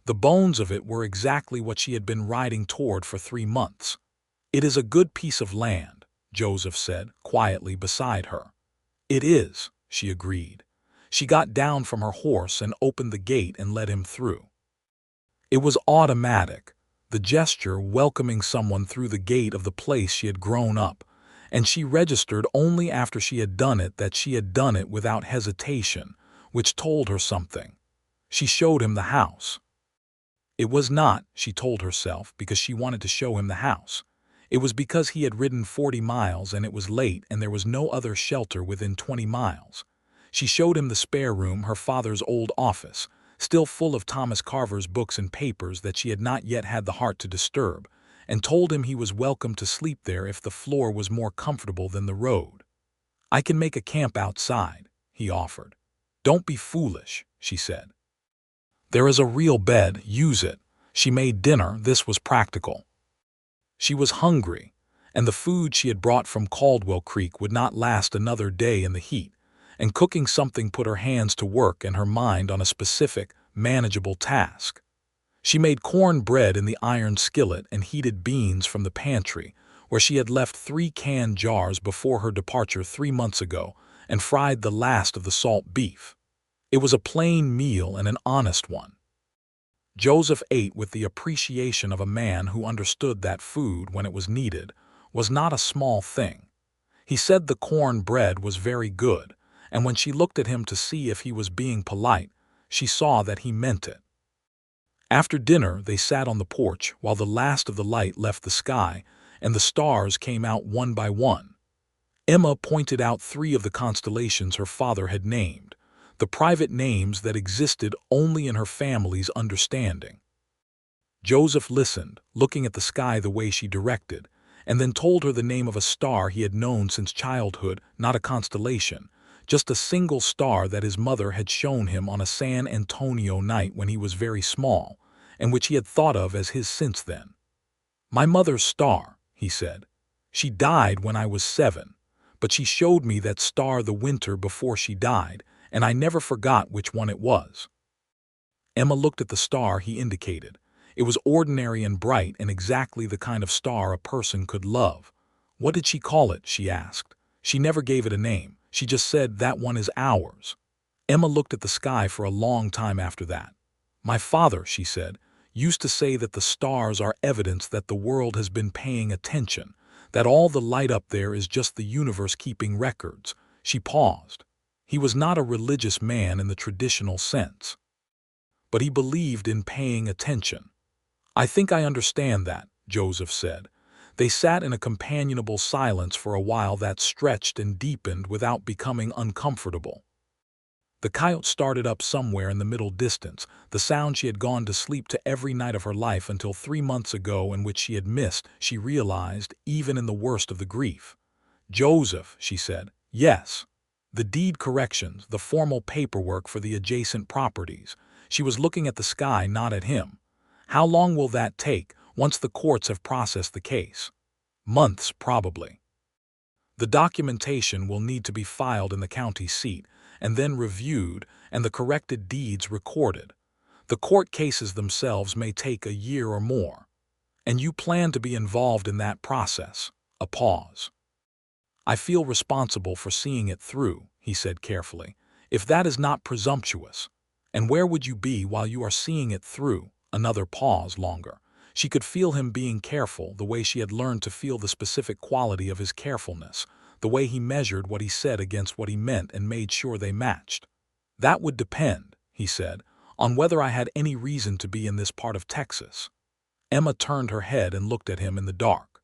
The bones of it were exactly what she had been riding toward for 3 months. "It is a good piece of land," Joseph said, quietly beside her. "It is," she agreed. She got down from her horse and opened the gate and let him through. It was automatic, the gesture welcoming someone through the gate of the place she had grown up, and she registered only after she had done it that she had done it without hesitation, which told her something. She showed him the house. It was not, she told herself, because she wanted to show him the house. It was because he had ridden 40 miles and it was late and there was no other shelter within 20 miles. She showed him the spare room, her father's old office, still full of Thomas Carver's books and papers that she had not yet had the heart to disturb, and told him he was welcome to sleep there if the floor was more comfortable than the road. "I can make a camp outside," he offered. "Don't be foolish," she said. "There is a real bed, use it." She made dinner, this was practical. She was hungry, and the food she had brought from Caldwell Creek would not last another day in the heat, and cooking something put her hands to work and her mind on a specific, manageable task. She made corn bread in the iron skillet and heated beans from the pantry, where she had left 3 canned jars before her departure 3 months ago, and fried the last of the salt beef. It was a plain meal and an honest one. Joseph ate with the appreciation of a man who understood that food, when it was needed, was not a small thing. He said the corn bread was very good, and when she looked at him to see if he was being polite, she saw that he meant it. After dinner, they sat on the porch while the last of the light left the sky and the stars came out one by one. Emma pointed out 3 of the constellations her father had named, the private names that existed only in her family's understanding. Joseph listened, looking at the sky the way she directed, and then told her the name of a star he had known since childhood, not a constellation, just a single star that his mother had shown him on a San Antonio night when he was very small, and which he had thought of as his since then. "My mother's star," he said. "She died when I was 7, but she showed me that star the winter before she died, and I never forgot which one it was." Emma looked at the star he indicated. It was ordinary and bright and exactly the kind of star a person could love. "What did she call it?" she asked. "She never gave it a name. She just said, "That one is ours." Emma looked at the sky for a long time after that. "My father," she said, "used to say that the stars are evidence that the world has been paying attention, that all the light up there is just the universe keeping records." She paused. He was not a religious man in the traditional sense, but he believed in paying attention. "I think I understand that," Joseph said. They sat in a companionable silence for a while that stretched and deepened without becoming uncomfortable. The coyote started up somewhere in the middle distance, the sound she had gone to sleep to every night of her life until 3 months ago, and which she had missed, she realized, even in the worst of the grief. "Joseph," she said. "Yes. The deed corrections, the formal paperwork for the adjacent properties." She was looking at the sky, not at him. "How long will that take, once the courts have processed the case?" "Months, probably. The documentation will need to be filed in the county seat, and then reviewed, and the corrected deeds recorded. The court cases themselves may take a year or more. And you plan to be involved in that process." A pause. "I feel responsible for seeing it through," he said carefully, "if that is not presumptuous." "And where would you be while you are seeing it through?" Another pause longer. She could feel him being careful, the way she had learned to feel the specific quality of his carefulness, the way he measured what he said against what he meant and made sure they matched. "That would depend," he said, "on whether I had any reason to be in this part of Texas." Emma turned her head and looked at him in the dark.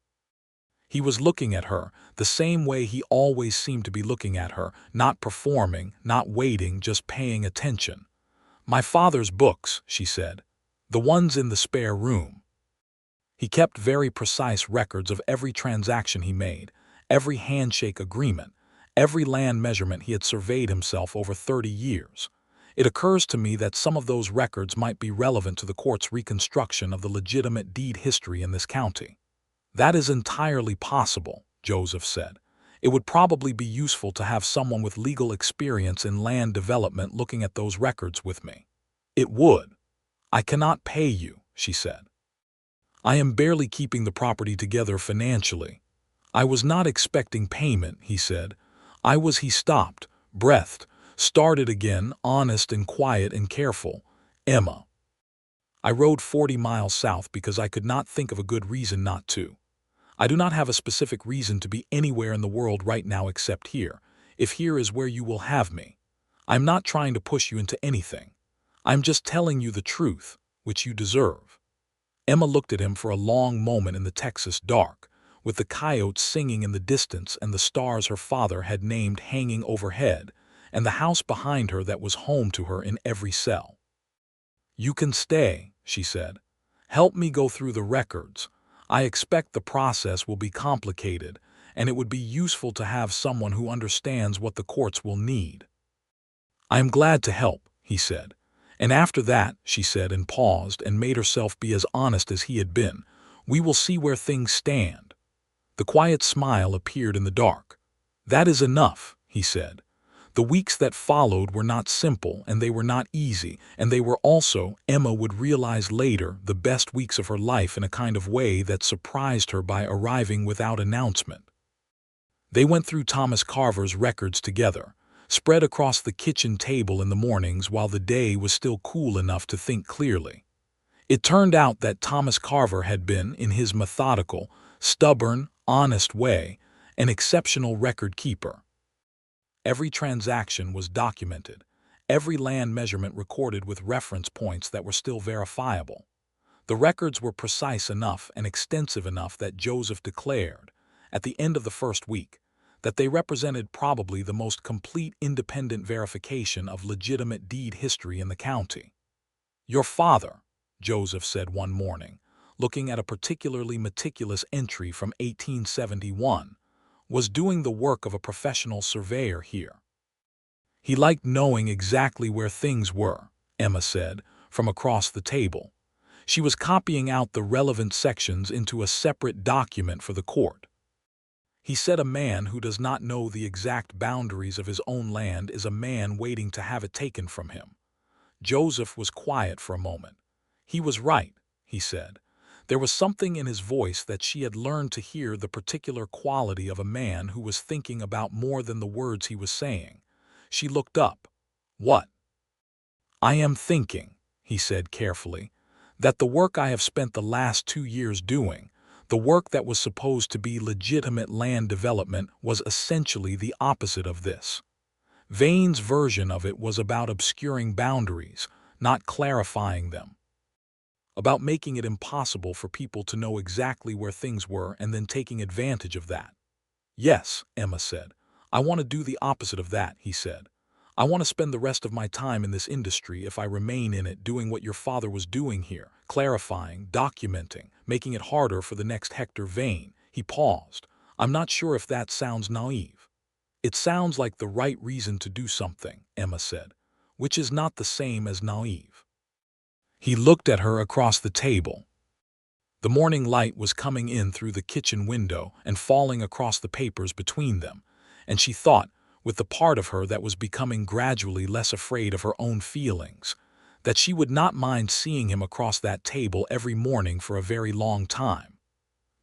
He was looking at her, the same way he always seemed to be looking at her, not performing, not waiting, just paying attention. "My father's books," she said. "The ones in the spare room." He kept very precise records of every transaction he made, every handshake agreement, every land measurement he had surveyed himself over 30 years. "It occurs to me that some of those records might be relevant to the court's reconstruction of the legitimate deed history in this county." "That is entirely possible," Joseph said. "It would probably be useful to have someone with legal experience in land development looking at those records with me." "It would." "I cannot pay you," she said. "I am barely keeping the property together financially." "I was not expecting payment," he said. He stopped, breathed, started again, honest and quiet and careful. "Emma. I rode 40 miles south because I could not think of a good reason not to. I do not have a specific reason to be anywhere in the world right now except here, if here is where you will have me. I'm not trying to push you into anything. I'm just telling you the truth, which you deserve." Emma looked at him for a long moment in the Texas dark, with the coyotes singing in the distance and the stars her father had named hanging overhead, and the house behind her that was home to her in every cell. "You can stay," she said. "Help me go through the records. I expect the process will be complicated, and it would be useful to have someone who understands what the courts will need." "I am glad to help," he said. "And after that," she said, and paused and made herself be as honest as he had been, "we will see where things stand." The quiet smile appeared in the dark. "That is enough," he said. The weeks that followed were not simple, and they were not easy, and they were also, Emma would realize later, the best weeks of her life in a kind of way that surprised her by arriving without announcement. They went through Thomas Carver's records together, spread across the kitchen table in the mornings while the day was still cool enough to think clearly. It turned out that Thomas Carver had been, in his methodical, stubborn, honest way, an exceptional record keeper. Every transaction was documented, every land measurement recorded with reference points that were still verifiable. The records were precise enough and extensive enough that Joseph declared, at the end of the first week, that they represented probably the most complete independent verification of legitimate deed history in the county. "Your father," Joseph said one morning, looking at a particularly meticulous entry from 1871, "was doing the work of a professional surveyor here. He liked knowing exactly where things were," Emma said, from across the table. She was copying out the relevant sections into a separate document for the court. "He said a man who does not know the exact boundaries of his own land is a man waiting to have it taken from him." Joseph was quiet for a moment. "He was right," he said. There was something in his voice that she had learned to hear, the particular quality of a man who was thinking about more than the words he was saying. She looked up. "What?" "I am thinking," he said carefully, "that the work I have spent the last 2 years doing, the work that was supposed to be legitimate land development, was essentially the opposite of this. Vane's version of it was about obscuring boundaries, not clarifying them. About making it impossible for people to know exactly where things were and then taking advantage of that." "Yes," Emma said. "I want to do the opposite of that," he said. "I want to spend the rest of my time in this industry, if I remain in it, doing what your father was doing here, clarifying, documenting, making it harder for the next Hector Vane." He paused. "I'm not sure if that sounds naive." "It sounds like the right reason to do something," Emma said, "which is not the same as naive." He looked at her across the table. The morning light was coming in through the kitchen window and falling across the papers between them, and she thought, with the part of her that was becoming gradually less afraid of her own feelings, that she would not mind seeing him across that table every morning for a very long time.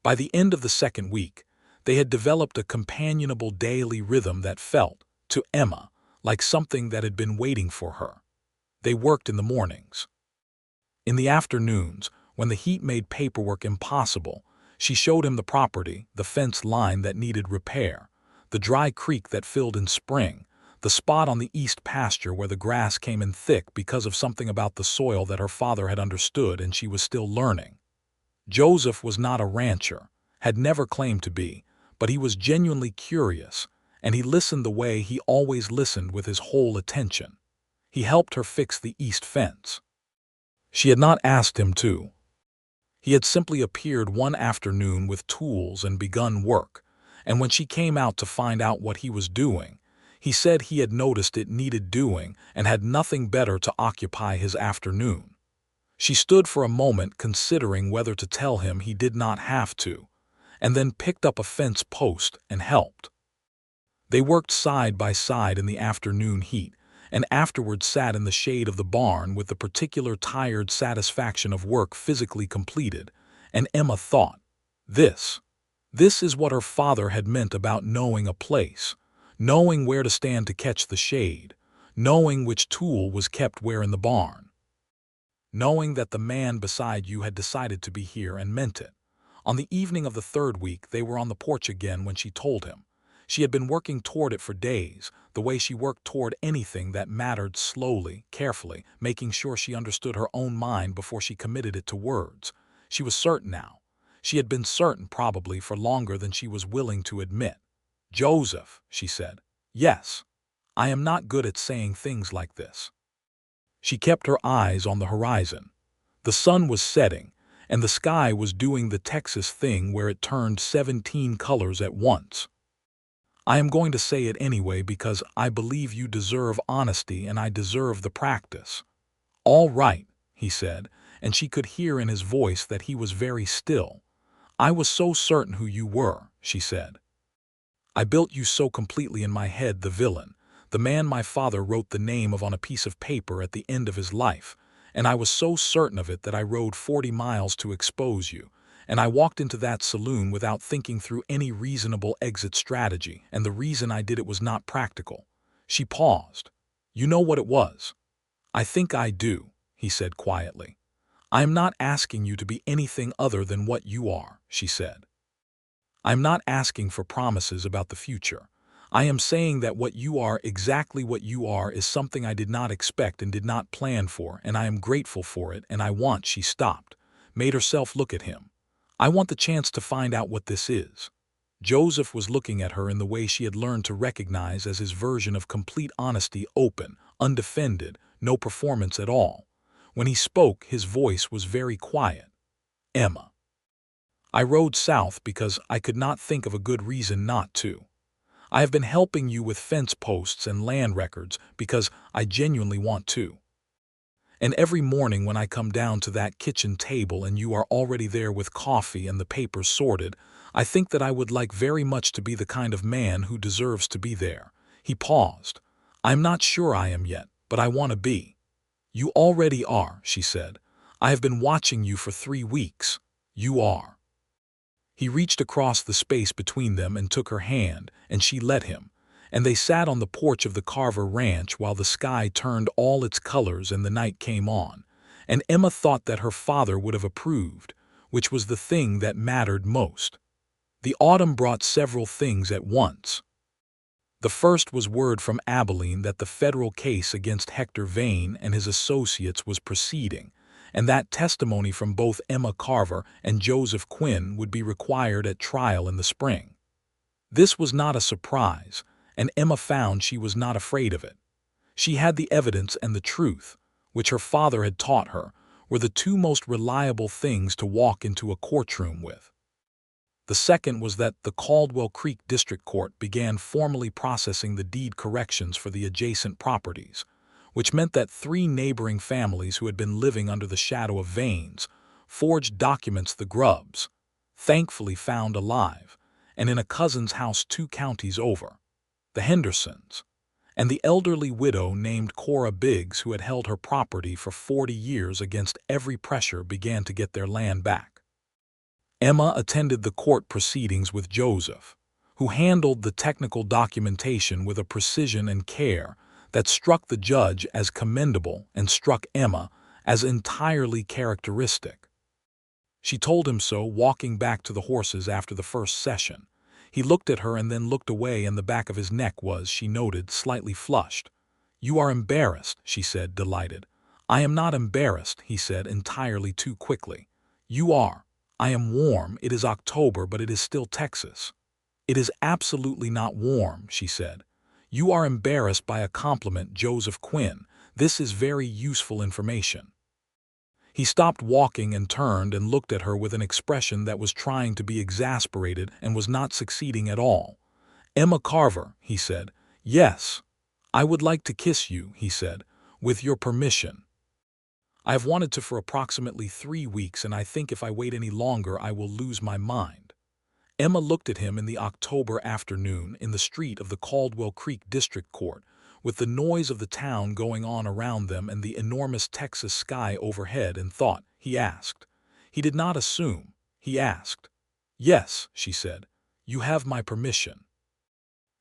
By the end of the second week, they had developed a companionable daily rhythm that felt, to Emma, like something that had been waiting for her. They worked in the mornings. In the afternoons, when the heat made paperwork impossible, she showed him the property, the fence line that needed repair, the dry creek that filled in spring, the spot on the east pasture where the grass came in thick because of something about the soil that her father had understood and she was still learning. Joseph was not a rancher, had never claimed to be, but he was genuinely curious, and he listened the way he always listened, with his whole attention. He helped her fix the east fence. She had not asked him to. He had simply appeared one afternoon with tools and begun work, and when she came out to find out what he was doing, he said he had noticed it needed doing and had nothing better to occupy his afternoon. She stood for a moment considering whether to tell him he did not have to, and then picked up a fence post and helped. They worked side by side in the afternoon heat, and afterward sat in the shade of the barn with the particular tired satisfaction of work physically completed, and Emma thought, This is what her father had meant about knowing a place, knowing where to stand to catch the shade, knowing which tool was kept where in the barn. Knowing that the man beside you had decided to be here and meant it. On the evening of the third week, they were on the porch again when she told him. She had been working toward it for days, the way she worked toward anything that mattered, slowly, carefully, making sure she understood her own mind before she committed it to words. She was certain now. She had been certain probably for longer than she was willing to admit. "Joseph," she said. "Yes. I am not good at saying things like this." She kept her eyes on the horizon. The sun was setting, and the sky was doing the Texas thing where it turned 17 colors at once. "I am going to say it anyway because I believe you deserve honesty and I deserve the practice." "All right," he said, and she could hear in his voice that he was very still. "I was so certain who you were," she said. "I built you so completely in my head, the villain, the man my father wrote the name of on a piece of paper at the end of his life, and I was so certain of it that I rode 40 miles to expose you, and I walked into that saloon without thinking through any reasonable exit strategy, and the reason I did it was not practical." She paused. "You know what it was?" "I think I do," he said quietly. "I am not asking you to be anything other than what you are," she said. "I am not asking for promises about the future. I am saying that what you are, exactly what you are, is something I did not expect and did not plan for, and I am grateful for it, and I want—" She stopped, made herself look at him. "I want the chance to find out what this is." Joseph was looking at her in the way she had learned to recognize as his version of complete honesty, open, undefended, no performance at all. When he spoke, his voice was very quiet. "Emma, I rode south because I could not think of a good reason not to. I have been helping you with fence posts and land records because I genuinely want to. And every morning when I come down to that kitchen table and you are already there with coffee and the papers sorted, I think that I would like very much to be the kind of man who deserves to be there." He paused. "I'm not sure I am yet, but I want to be." "You already are," she said. "I have been watching you for 3 weeks. You are. He reached across the space between them and took her hand, and she let him, and they sat on the porch of the Carver ranch while the sky turned all its colors and the night came on, and Emma thought that her father would have approved, which was the thing that mattered most. The autumn brought several things at once. The first was word from Abilene that the federal case against Hector Vane and his associates was proceeding, and that testimony from both Emma Carver and Joseph Quinn would be required at trial in the spring. This was not a surprise, and Emma found she was not afraid of it. She had the evidence and the truth, which her father had taught her, were the two most reliable things to walk into a courtroom with. The second was that the Caldwell Creek District Court began formally processing the deed corrections for the adjacent properties, which meant that 3 neighboring families who had been living under the shadow of Vane's forged documents the Grubbs, thankfully found alive, and in a cousin's house 2 counties over, the Hendersons, and the elderly widow named Cora Biggs who had held her property for 40 years against every pressure began to get their land back. Emma attended the court proceedings with Joseph, who handled the technical documentation with a precision and care that struck the judge as commendable and struck Emma as entirely characteristic. She told him so, walking back to the horses after the first session. He looked at her and then looked away, and the back of his neck was, she noted, slightly flushed. "You are embarrassed," she said, delighted. "I am not embarrassed," he said entirely too quickly. "You are. I am warm. It is October, but it is still Texas." "It is absolutely not warm," she said. "You are embarrassed by a compliment, Joseph Quinn. This is very useful information." He stopped walking and turned and looked at her with an expression that was trying to be exasperated and was not succeeding at all. "Emma Carver," he said. "Yes. I would like to kiss you," he said, "with your permission. I have wanted to for approximately 3 weeks, and I think if I wait any longer I will lose my mind." Emma looked at him in the October afternoon in the street of the Caldwell Creek District Court, with the noise of the town going on around them and the enormous Texas sky overhead, and thought. He asked. He did not assume. He asked. "Yes," she said. "You have my permission."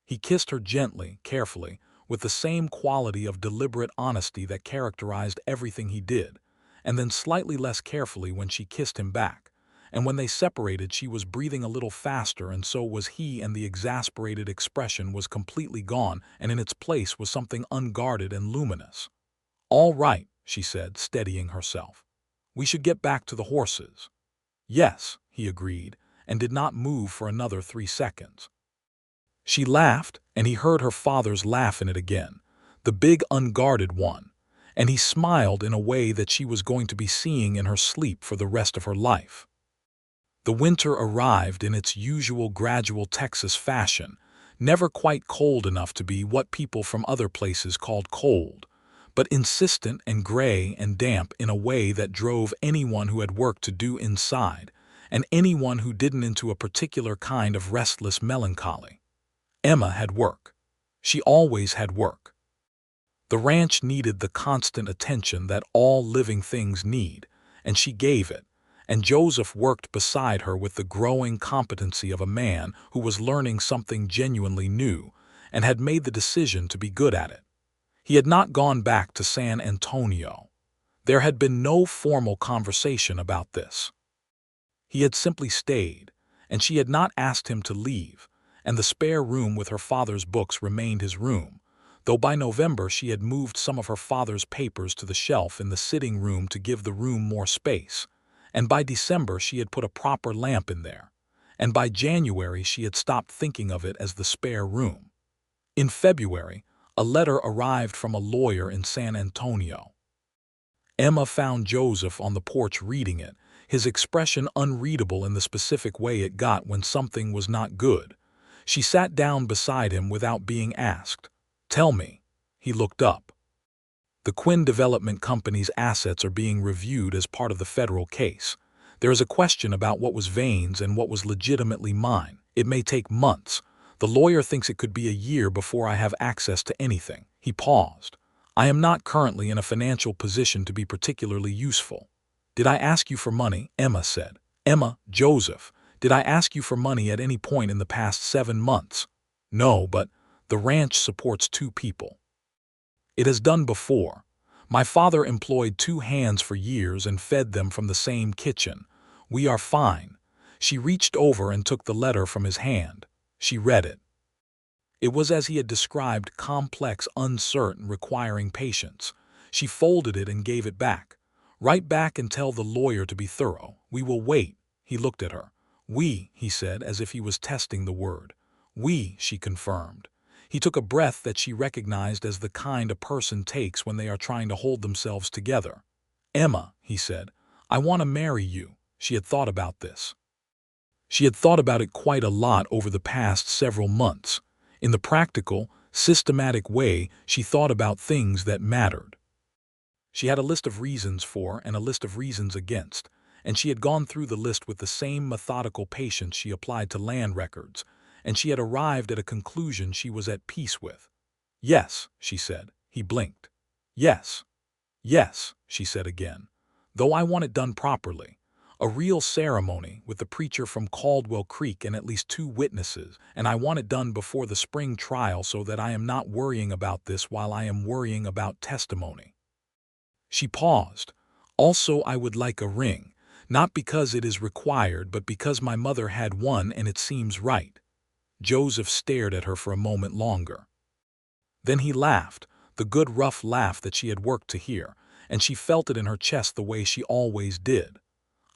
He kissed her gently, carefully, with the same quality of deliberate honesty that characterized everything he did, and then slightly less carefully when she kissed him back, and when they separated she was breathing a little faster, and so was he, and the exasperated expression was completely gone, and in its place was something unguarded and luminous. "All right," she said, steadying herself. "We should get back to the horses." "Yes," he agreed, and did not move for another 3 seconds. She laughed, and he heard her father's laugh in it again, the big unguarded one, and he smiled in a way that she was going to be seeing in her sleep for the rest of her life. The winter arrived in its usual gradual Texas fashion, never quite cold enough to be what people from other places called cold, but insistent and gray and damp in a way that drove anyone who had work to do inside, and anyone who didn't, into a particular kind of restless melancholy. Emma had work. She always had work. The ranch needed the constant attention that all living things need, and she gave it, and Joseph worked beside her with the growing competency of a man who was learning something genuinely new and had made the decision to be good at it. He had not gone back to San Antonio. There had been no formal conversation about this. He had simply stayed, and she had not asked him to leave, and the spare room with her father's books remained his room, though by November she had moved some of her father's papers to the shelf in the sitting room to give the room more space, and by December she had put a proper lamp in there, and by January she had stopped thinking of it as the spare room. In February, a letter arrived from a lawyer in San Antonio. Emma found Joseph on the porch reading it, his expression unreadable in the specific way it got when something was not good. She sat down beside him without being asked. "Tell me." He looked up. "The Quinn Development Company's assets are being reviewed as part of the federal case. There is a question about what was Vane's and what was legitimately mine. It may take months. The lawyer thinks it could be a year before I have access to anything." He paused. "I am not currently in a financial position to be particularly useful." "Did I ask you for money?" Emma said. Emma, Joseph, did I ask you for money at any point in the past 7 months? No, but the ranch supports 2 people. It has done before. My father employed 2 hands for years and fed them from the same kitchen. We are fine. She reached over and took the letter from his hand. She read it. It was as he had described, complex, uncertain, requiring patience. She folded it and gave it back. Write back and tell the lawyer to be thorough. We will wait. He looked at her. We, he said, as if he was testing the word. We, she confirmed. He took a breath that she recognized as the kind a person takes when they are trying to hold themselves together. Emma, he said, I want to marry you. She had thought about this. She had thought about it quite a lot over the past several months. In the practical, systematic way, she thought about things that mattered. She had a list of reasons for and a list of reasons against, and she had gone through the list with the same methodical patience she applied to land records, and she had arrived at a conclusion she was at peace with. Yes, she said. He blinked. Yes. Yes, she said again. Though I want it done properly. A real ceremony with the preacher from Caldwell Creek and at least 2 witnesses, and I want it done before the spring trial so that I am not worrying about this while I am worrying about testimony. She paused. Also, I would like a ring, not because it is required, but because my mother had one and it seems right. Joseph stared at her for a moment longer. Then he laughed, the good rough laugh that she had worked to hear, and she felt it in her chest the way she always did.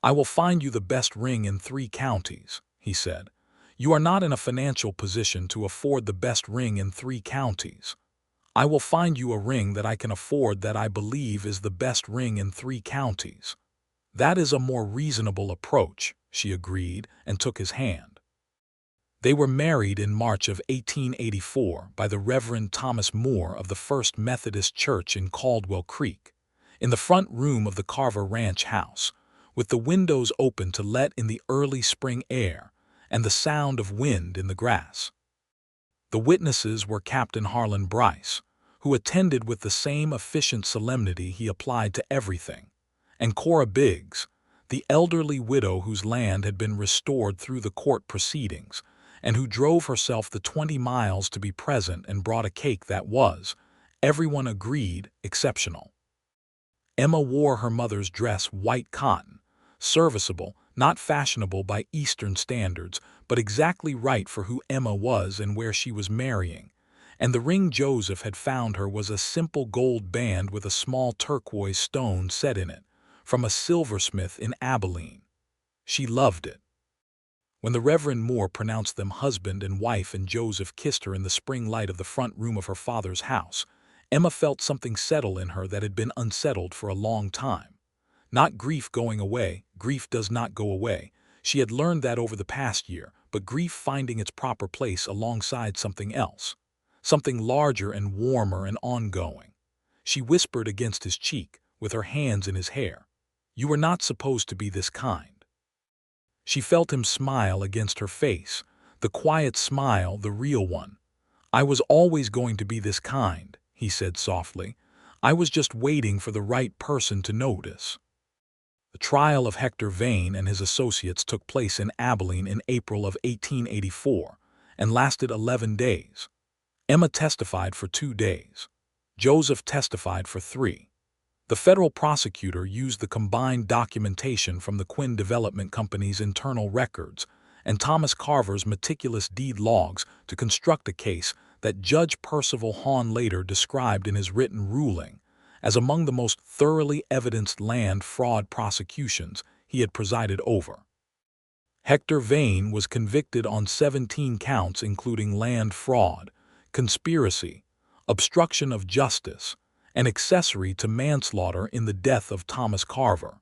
I will find you the best ring in 3 counties, he said. You are not in a financial position to afford the best ring in 3 counties. I will find you a ring that I can afford that I believe is the best ring in 3 counties. That is a more reasonable approach, she agreed, and took his hand. They were married in March of 1884 by the Reverend Thomas Moore of the First Methodist Church in Caldwell Creek, in the front room of the Carver Ranch house, with the windows open to let in the early spring air and the sound of wind in the grass. The witnesses were Captain Harlan Bryce, who attended with the same efficient solemnity he applied to everything, and Cora Biggs, the elderly widow whose land had been restored through the court proceedings, and who drove herself the 20 miles to be present and brought a cake that was, everyone agreed, exceptional. Emma wore her mother's dress, white cotton, serviceable, not fashionable by Eastern standards, but exactly right for who Emma was and where she was marrying, and the ring Joseph had found her was a simple gold band with a small turquoise stone set in it, from a silversmith in Abilene. She loved it. When the Reverend Moore pronounced them husband and wife and Joseph kissed her in the spring light of the front room of her father's house, Emma felt something settle in her that had been unsettled for a long time. Not grief going away, grief does not go away. She had learned that over the past year, but grief finding its proper place alongside something else, something larger and warmer and ongoing. She whispered against his cheek, with her hands in his hair, "You were not supposed to be this kind." She felt him smile against her face, the quiet smile, the real one. "I was always going to be this kind," he said softly. "I was just waiting for the right person to notice." The trial of Hector Vane and his associates took place in Abilene in April of 1884 and lasted 11 days. Emma testified for 2 days. Joseph testified for 3. The federal prosecutor used the combined documentation from the Quinn Development Company's internal records and Thomas Carver's meticulous deed logs to construct a case that Judge Percival Hahn later described in his written ruling as among the most thoroughly evidenced land fraud prosecutions he had presided over. Hector Vane was convicted on 17 counts including land fraud, conspiracy, obstruction of justice, and accessory to manslaughter in the death of Thomas Carver.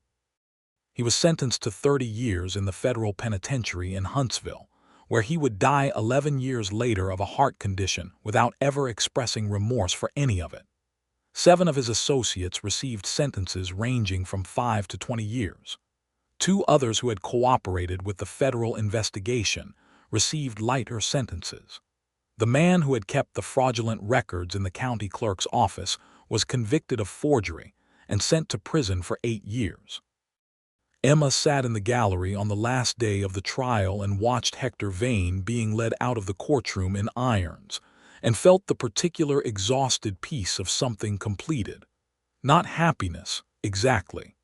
He was sentenced to 30 years in the federal penitentiary in Huntsville, where he would die 11 years later of a heart condition without ever expressing remorse for any of it. 7 of his associates received sentences ranging from 5 to 20 years. 2 others who had cooperated with the federal investigation received lighter sentences. The man who had kept the fraudulent records in the county clerk's office was convicted of forgery and sent to prison for 8 years. Emma sat in the gallery on the last day of the trial and watched Hector Vane being led out of the courtroom in irons, and felt the particular exhausted peace of something completed. Not happiness, exactly.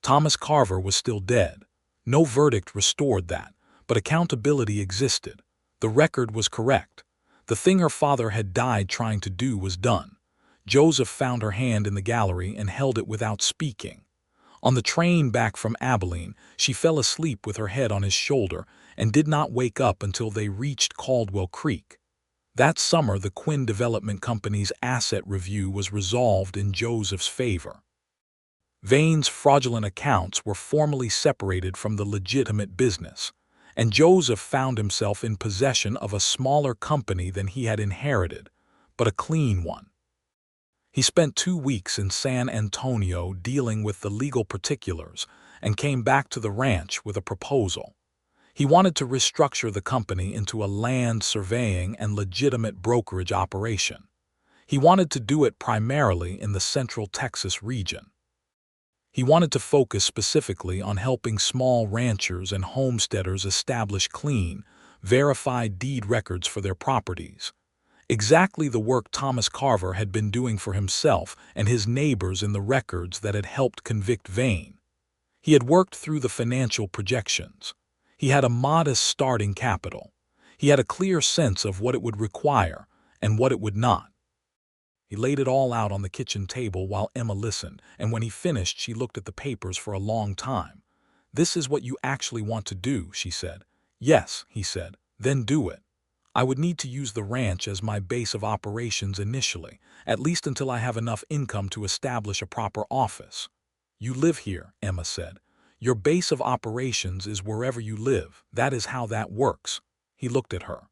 Thomas Carver was still dead. No verdict restored that, but accountability existed. The record was correct. The thing her father had died trying to do was done. Joseph found her hand in the gallery and held it without speaking. On the train back from Abilene, she fell asleep with her head on his shoulder and did not wake up until they reached Caldwell Creek. That summer, the Quinn Development Company's asset review was resolved in Joseph's favor. Vane's fraudulent accounts were formally separated from the legitimate business, and Joseph found himself in possession of a smaller company than he had inherited, but a clean one. He spent 2 weeks in San Antonio dealing with the legal particulars and came back to the ranch with a proposal. He wanted to restructure the company into a land surveying and legitimate brokerage operation. He wanted to do it primarily in the Central Texas region. He wanted to focus specifically on helping small ranchers and homesteaders establish clean, verified deed records for their properties. Exactly the work Thomas Carver had been doing for himself and his neighbors in the records that had helped convict Vane. He had worked through the financial projections. He had a modest starting capital. He had a clear sense of what it would require and what it would not. He laid it all out on the kitchen table while Emma listened, and when he finished, she looked at the papers for a long time. "This is what you actually want to do," she said. "Yes," he said. "Then do it. I would need to use the ranch as my base of operations initially, at least until I have enough income to establish a proper office." "You live here," Emma said. "Your base of operations is wherever you live. That is how that works." He looked at her.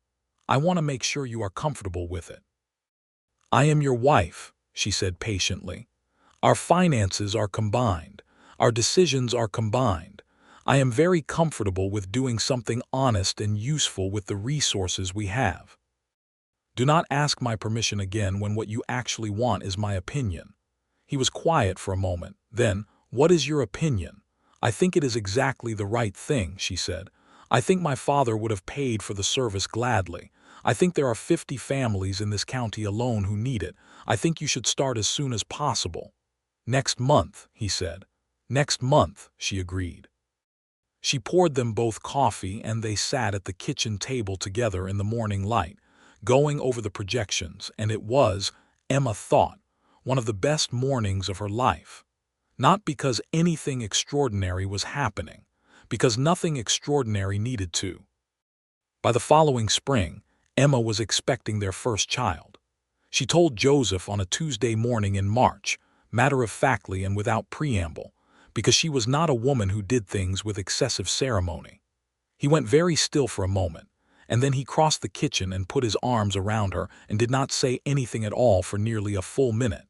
"I want to make sure you are comfortable with it." "I am your wife," she said patiently. "Our finances are combined. Our decisions are combined. I am very comfortable with doing something honest and useful with the resources we have. Do not ask my permission again when what you actually want is my opinion." He was quiet for a moment. Then, "What is your opinion?" "I think it is exactly the right thing," she said. "I think my father would have paid for the service gladly. I think there are 50 families in this county alone who need it. I think you should start as soon as possible." "Next month," he said. "Next month," she agreed. She poured them both coffee and they sat at the kitchen table together in the morning light, going over the projections, and it was, Emma thought, one of the best mornings of her life. Not because anything extraordinary was happening, because nothing extraordinary needed to. By the following spring, Emma was expecting their first child. She told Joseph on a Tuesday morning in March, matter-of-factly and without preamble, because she was not a woman who did things with excessive ceremony. He went very still for a moment, and then he crossed the kitchen and put his arms around her and did not say anything at all for nearly a full minute.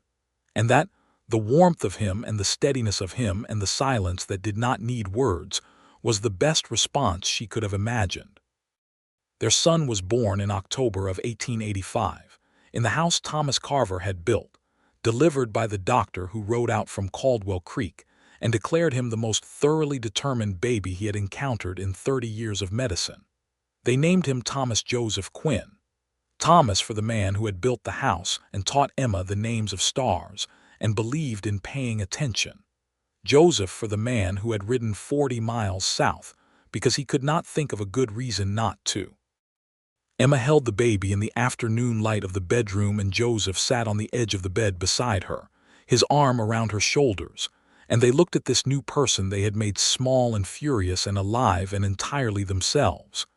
And that, the warmth of him and the steadiness of him and the silence that did not need words, was the best response she could have imagined. Their son was born in October of 1885, in the house Thomas Carver had built, delivered by the doctor who rode out from Caldwell Creek, and declared him the most thoroughly determined baby he had encountered in 30 years of medicine. They named him Thomas Joseph Quinn. Thomas for the man who had built the house and taught Emma the names of stars and believed in paying attention. Joseph for the man who had ridden 40 miles south because he could not think of a good reason not to. Emma held the baby in the afternoon light of the bedroom, and Joseph sat on the edge of the bed beside her, his arm around her shoulders, and they looked at this new person they had made small and furious and alive and entirely themselves.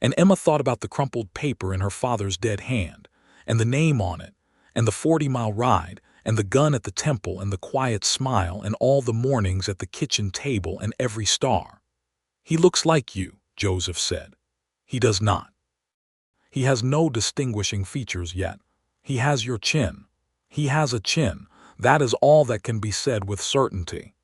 And Emma thought about the crumpled paper in her father's dead hand, and the name on it, and the 40-mile ride, and the gun at the temple, and the quiet smile, and all the mornings at the kitchen table, and every star. "He looks like you," Joseph said. "He does not. He has no distinguishing features yet. He has your chin. He has a chin. That is all that can be said with certainty."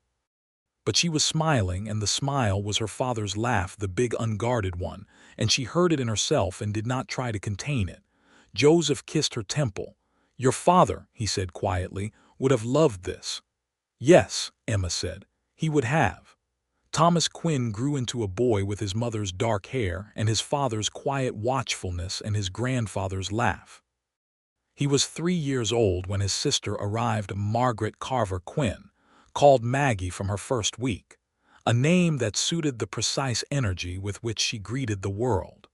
But she was smiling, and the smile was her father's laugh, the big unguarded one, and she heard it in herself and did not try to contain it. Joseph kissed her temple. "Your father," he said quietly, "would have loved this." "Yes," Emma said, "he would have." Thomas Quinn grew into a boy with his mother's dark hair and his father's quiet watchfulness and his grandfather's laugh. He was 3 years old when his sister arrived, Margaret Carver Quinn, called Maggie from her first week, a name that suited the precise energy with which she greeted the world.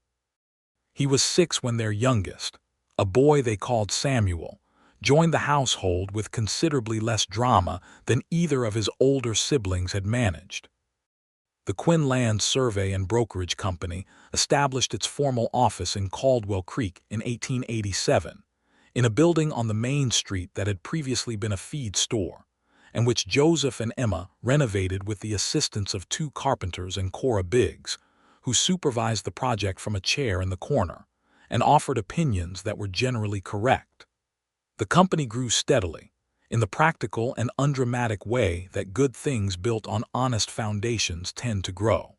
He was 6 when their youngest, a boy they called Samuel, joined the household with considerably less drama than either of his older siblings had managed. The Quinn Land Survey and Brokerage Company established its formal office in Caldwell Creek in 1887, in a building on the main street that had previously been a feed store, and which Joseph and Emma renovated with the assistance of 2 carpenters and Cora Biggs, who supervised the project from a chair in the corner and offered opinions that were generally correct. The company grew steadily, in the practical and undramatic way that good things built on honest foundations tend to grow.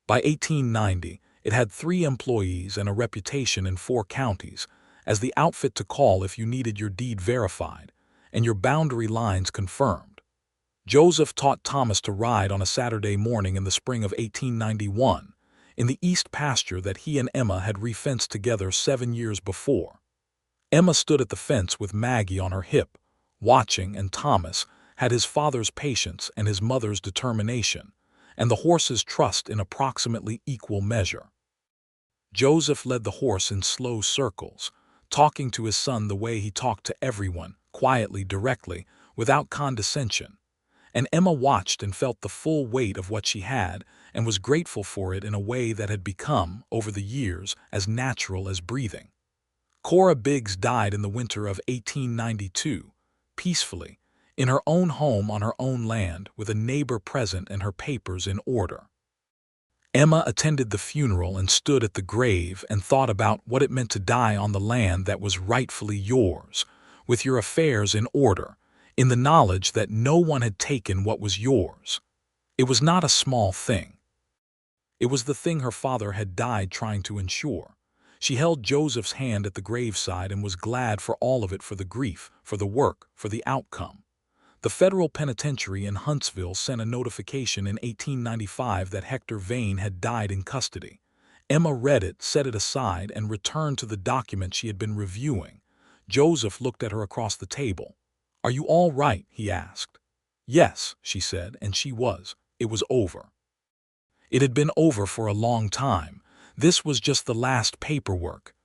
By 1890, it had 3 employees and a reputation in 4 counties as the outfit to call if you needed your deed verified and your boundary lines confirmed. Joseph taught Thomas to ride on a Saturday morning in the spring of 1891 in the east pasture that he and Emma had refenced together 7 years before. Emma stood at the fence with Maggie on her hip, watching, and Thomas had his father's patience and his mother's determination, and the horse's trust in approximately equal measure. Joseph led the horse in slow circles, talking to his son the way he talked to everyone, quietly, directly, without condescension, and Emma watched and felt the full weight of what she had and was grateful for it in a way that had become, over the years, as natural as breathing. Cora Biggs died in the winter of 1892, peacefully, in her own home on her own land, with a neighbor present and her papers in order. Emma attended the funeral and stood at the grave and thought about what it meant to die on the land that was rightfully yours, with your affairs in order, in the knowledge that no one had taken what was yours. It was not a small thing. It was the thing her father had died trying to ensure. She held Joseph's hand at the graveside and was glad for all of it, for the grief, for the work, for the outcome. The federal penitentiary in Huntsville sent a notification in 1895 that Hector Vane had died in custody. Emma read it, set it aside, and returned to the document she had been reviewing. Joseph looked at her across the table. "Are you all right?" he asked. "Yes," she said, and she was. It was over. It had been over for a long time. This was just the last paperwork.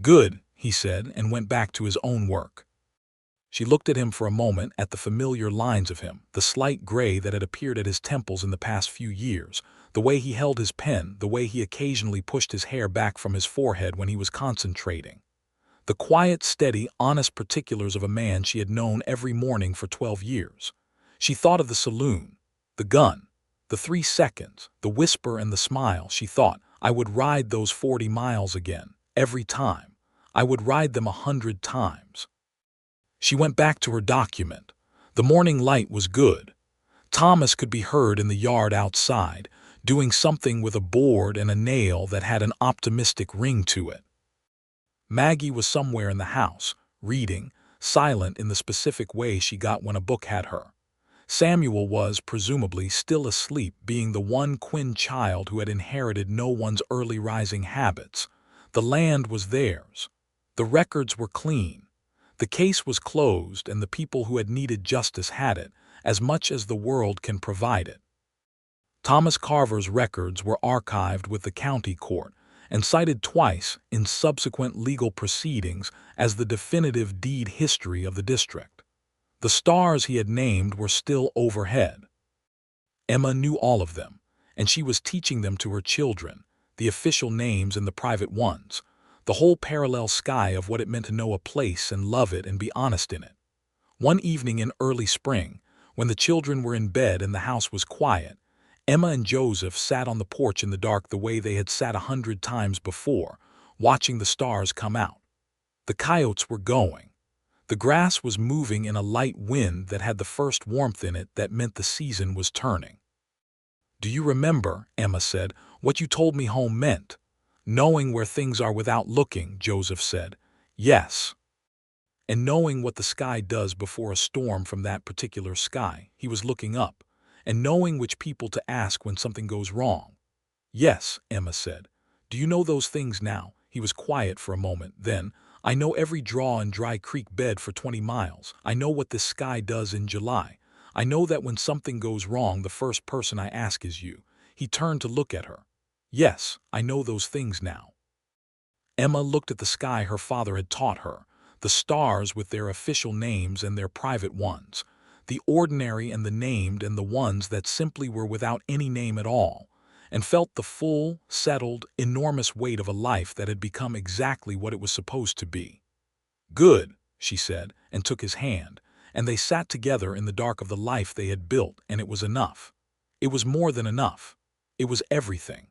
"Good," he said, and went back to his own work. She looked at him for a moment, at the familiar lines of him, the slight gray that had appeared at his temples in the past few years, the way he held his pen, the way he occasionally pushed his hair back from his forehead when he was concentrating. The quiet, steady, honest particulars of a man she had known every morning for 12 years. She thought of the saloon, the gun, the 3 seconds, the whisper and the smile. She thought, "I would ride those 40 miles again, every time. I would ride them 100 times." She went back to her document. The morning light was good. Thomas could be heard in the yard outside, doing something with a board and a nail that had an optimistic ring to it. Maggie was somewhere in the house, reading, silent in the specific way she got when a book had her. Samuel was, presumably, still asleep, being the one Quinn child who had inherited no one's early rising habits. The land was theirs. The records were clean. The case was closed, and the people who had needed justice had it, as much as the world can provide it. Thomas Carver's records were archived with the county court and cited twice in subsequent legal proceedings as the definitive deed history of the district. The stars he had named were still overhead. Emma knew all of them, and she was teaching them to her children, the official names and the private ones, the whole parallel sky of what it meant to know a place and love it and be honest in it. One evening in early spring, when the children were in bed and the house was quiet, Emma and Joseph sat on the porch in the dark the way they had sat 100 times before, watching the stars come out. The coyotes were going. The grass was moving in a light wind that had the first warmth in it that meant the season was turning. "Do you remember," Emma said, "what you told me home meant?" "Knowing where things are without looking," Joseph said. "Yes." "And knowing what the sky does before a storm from that particular sky." He was looking up, and knowing which people to ask when something goes wrong. Yes, Emma said. Do you know those things now? He was quiet for a moment. Then, I know every draw in Dry Creek bed for 20 miles. I know what this sky does in July. I know that when something goes wrong, the first person I ask is you. He turned to look at her. Yes, I know those things now. Emma looked at the sky her father had taught her, the stars with their official names and their private ones, the ordinary and the named and the ones that simply were without any name at all, and felt the full, settled, enormous weight of a life that had become exactly what it was supposed to be. Good, she said, and took his hand, and they sat together in the dark of the life they had built, and it was enough. It was more than enough. It was everything.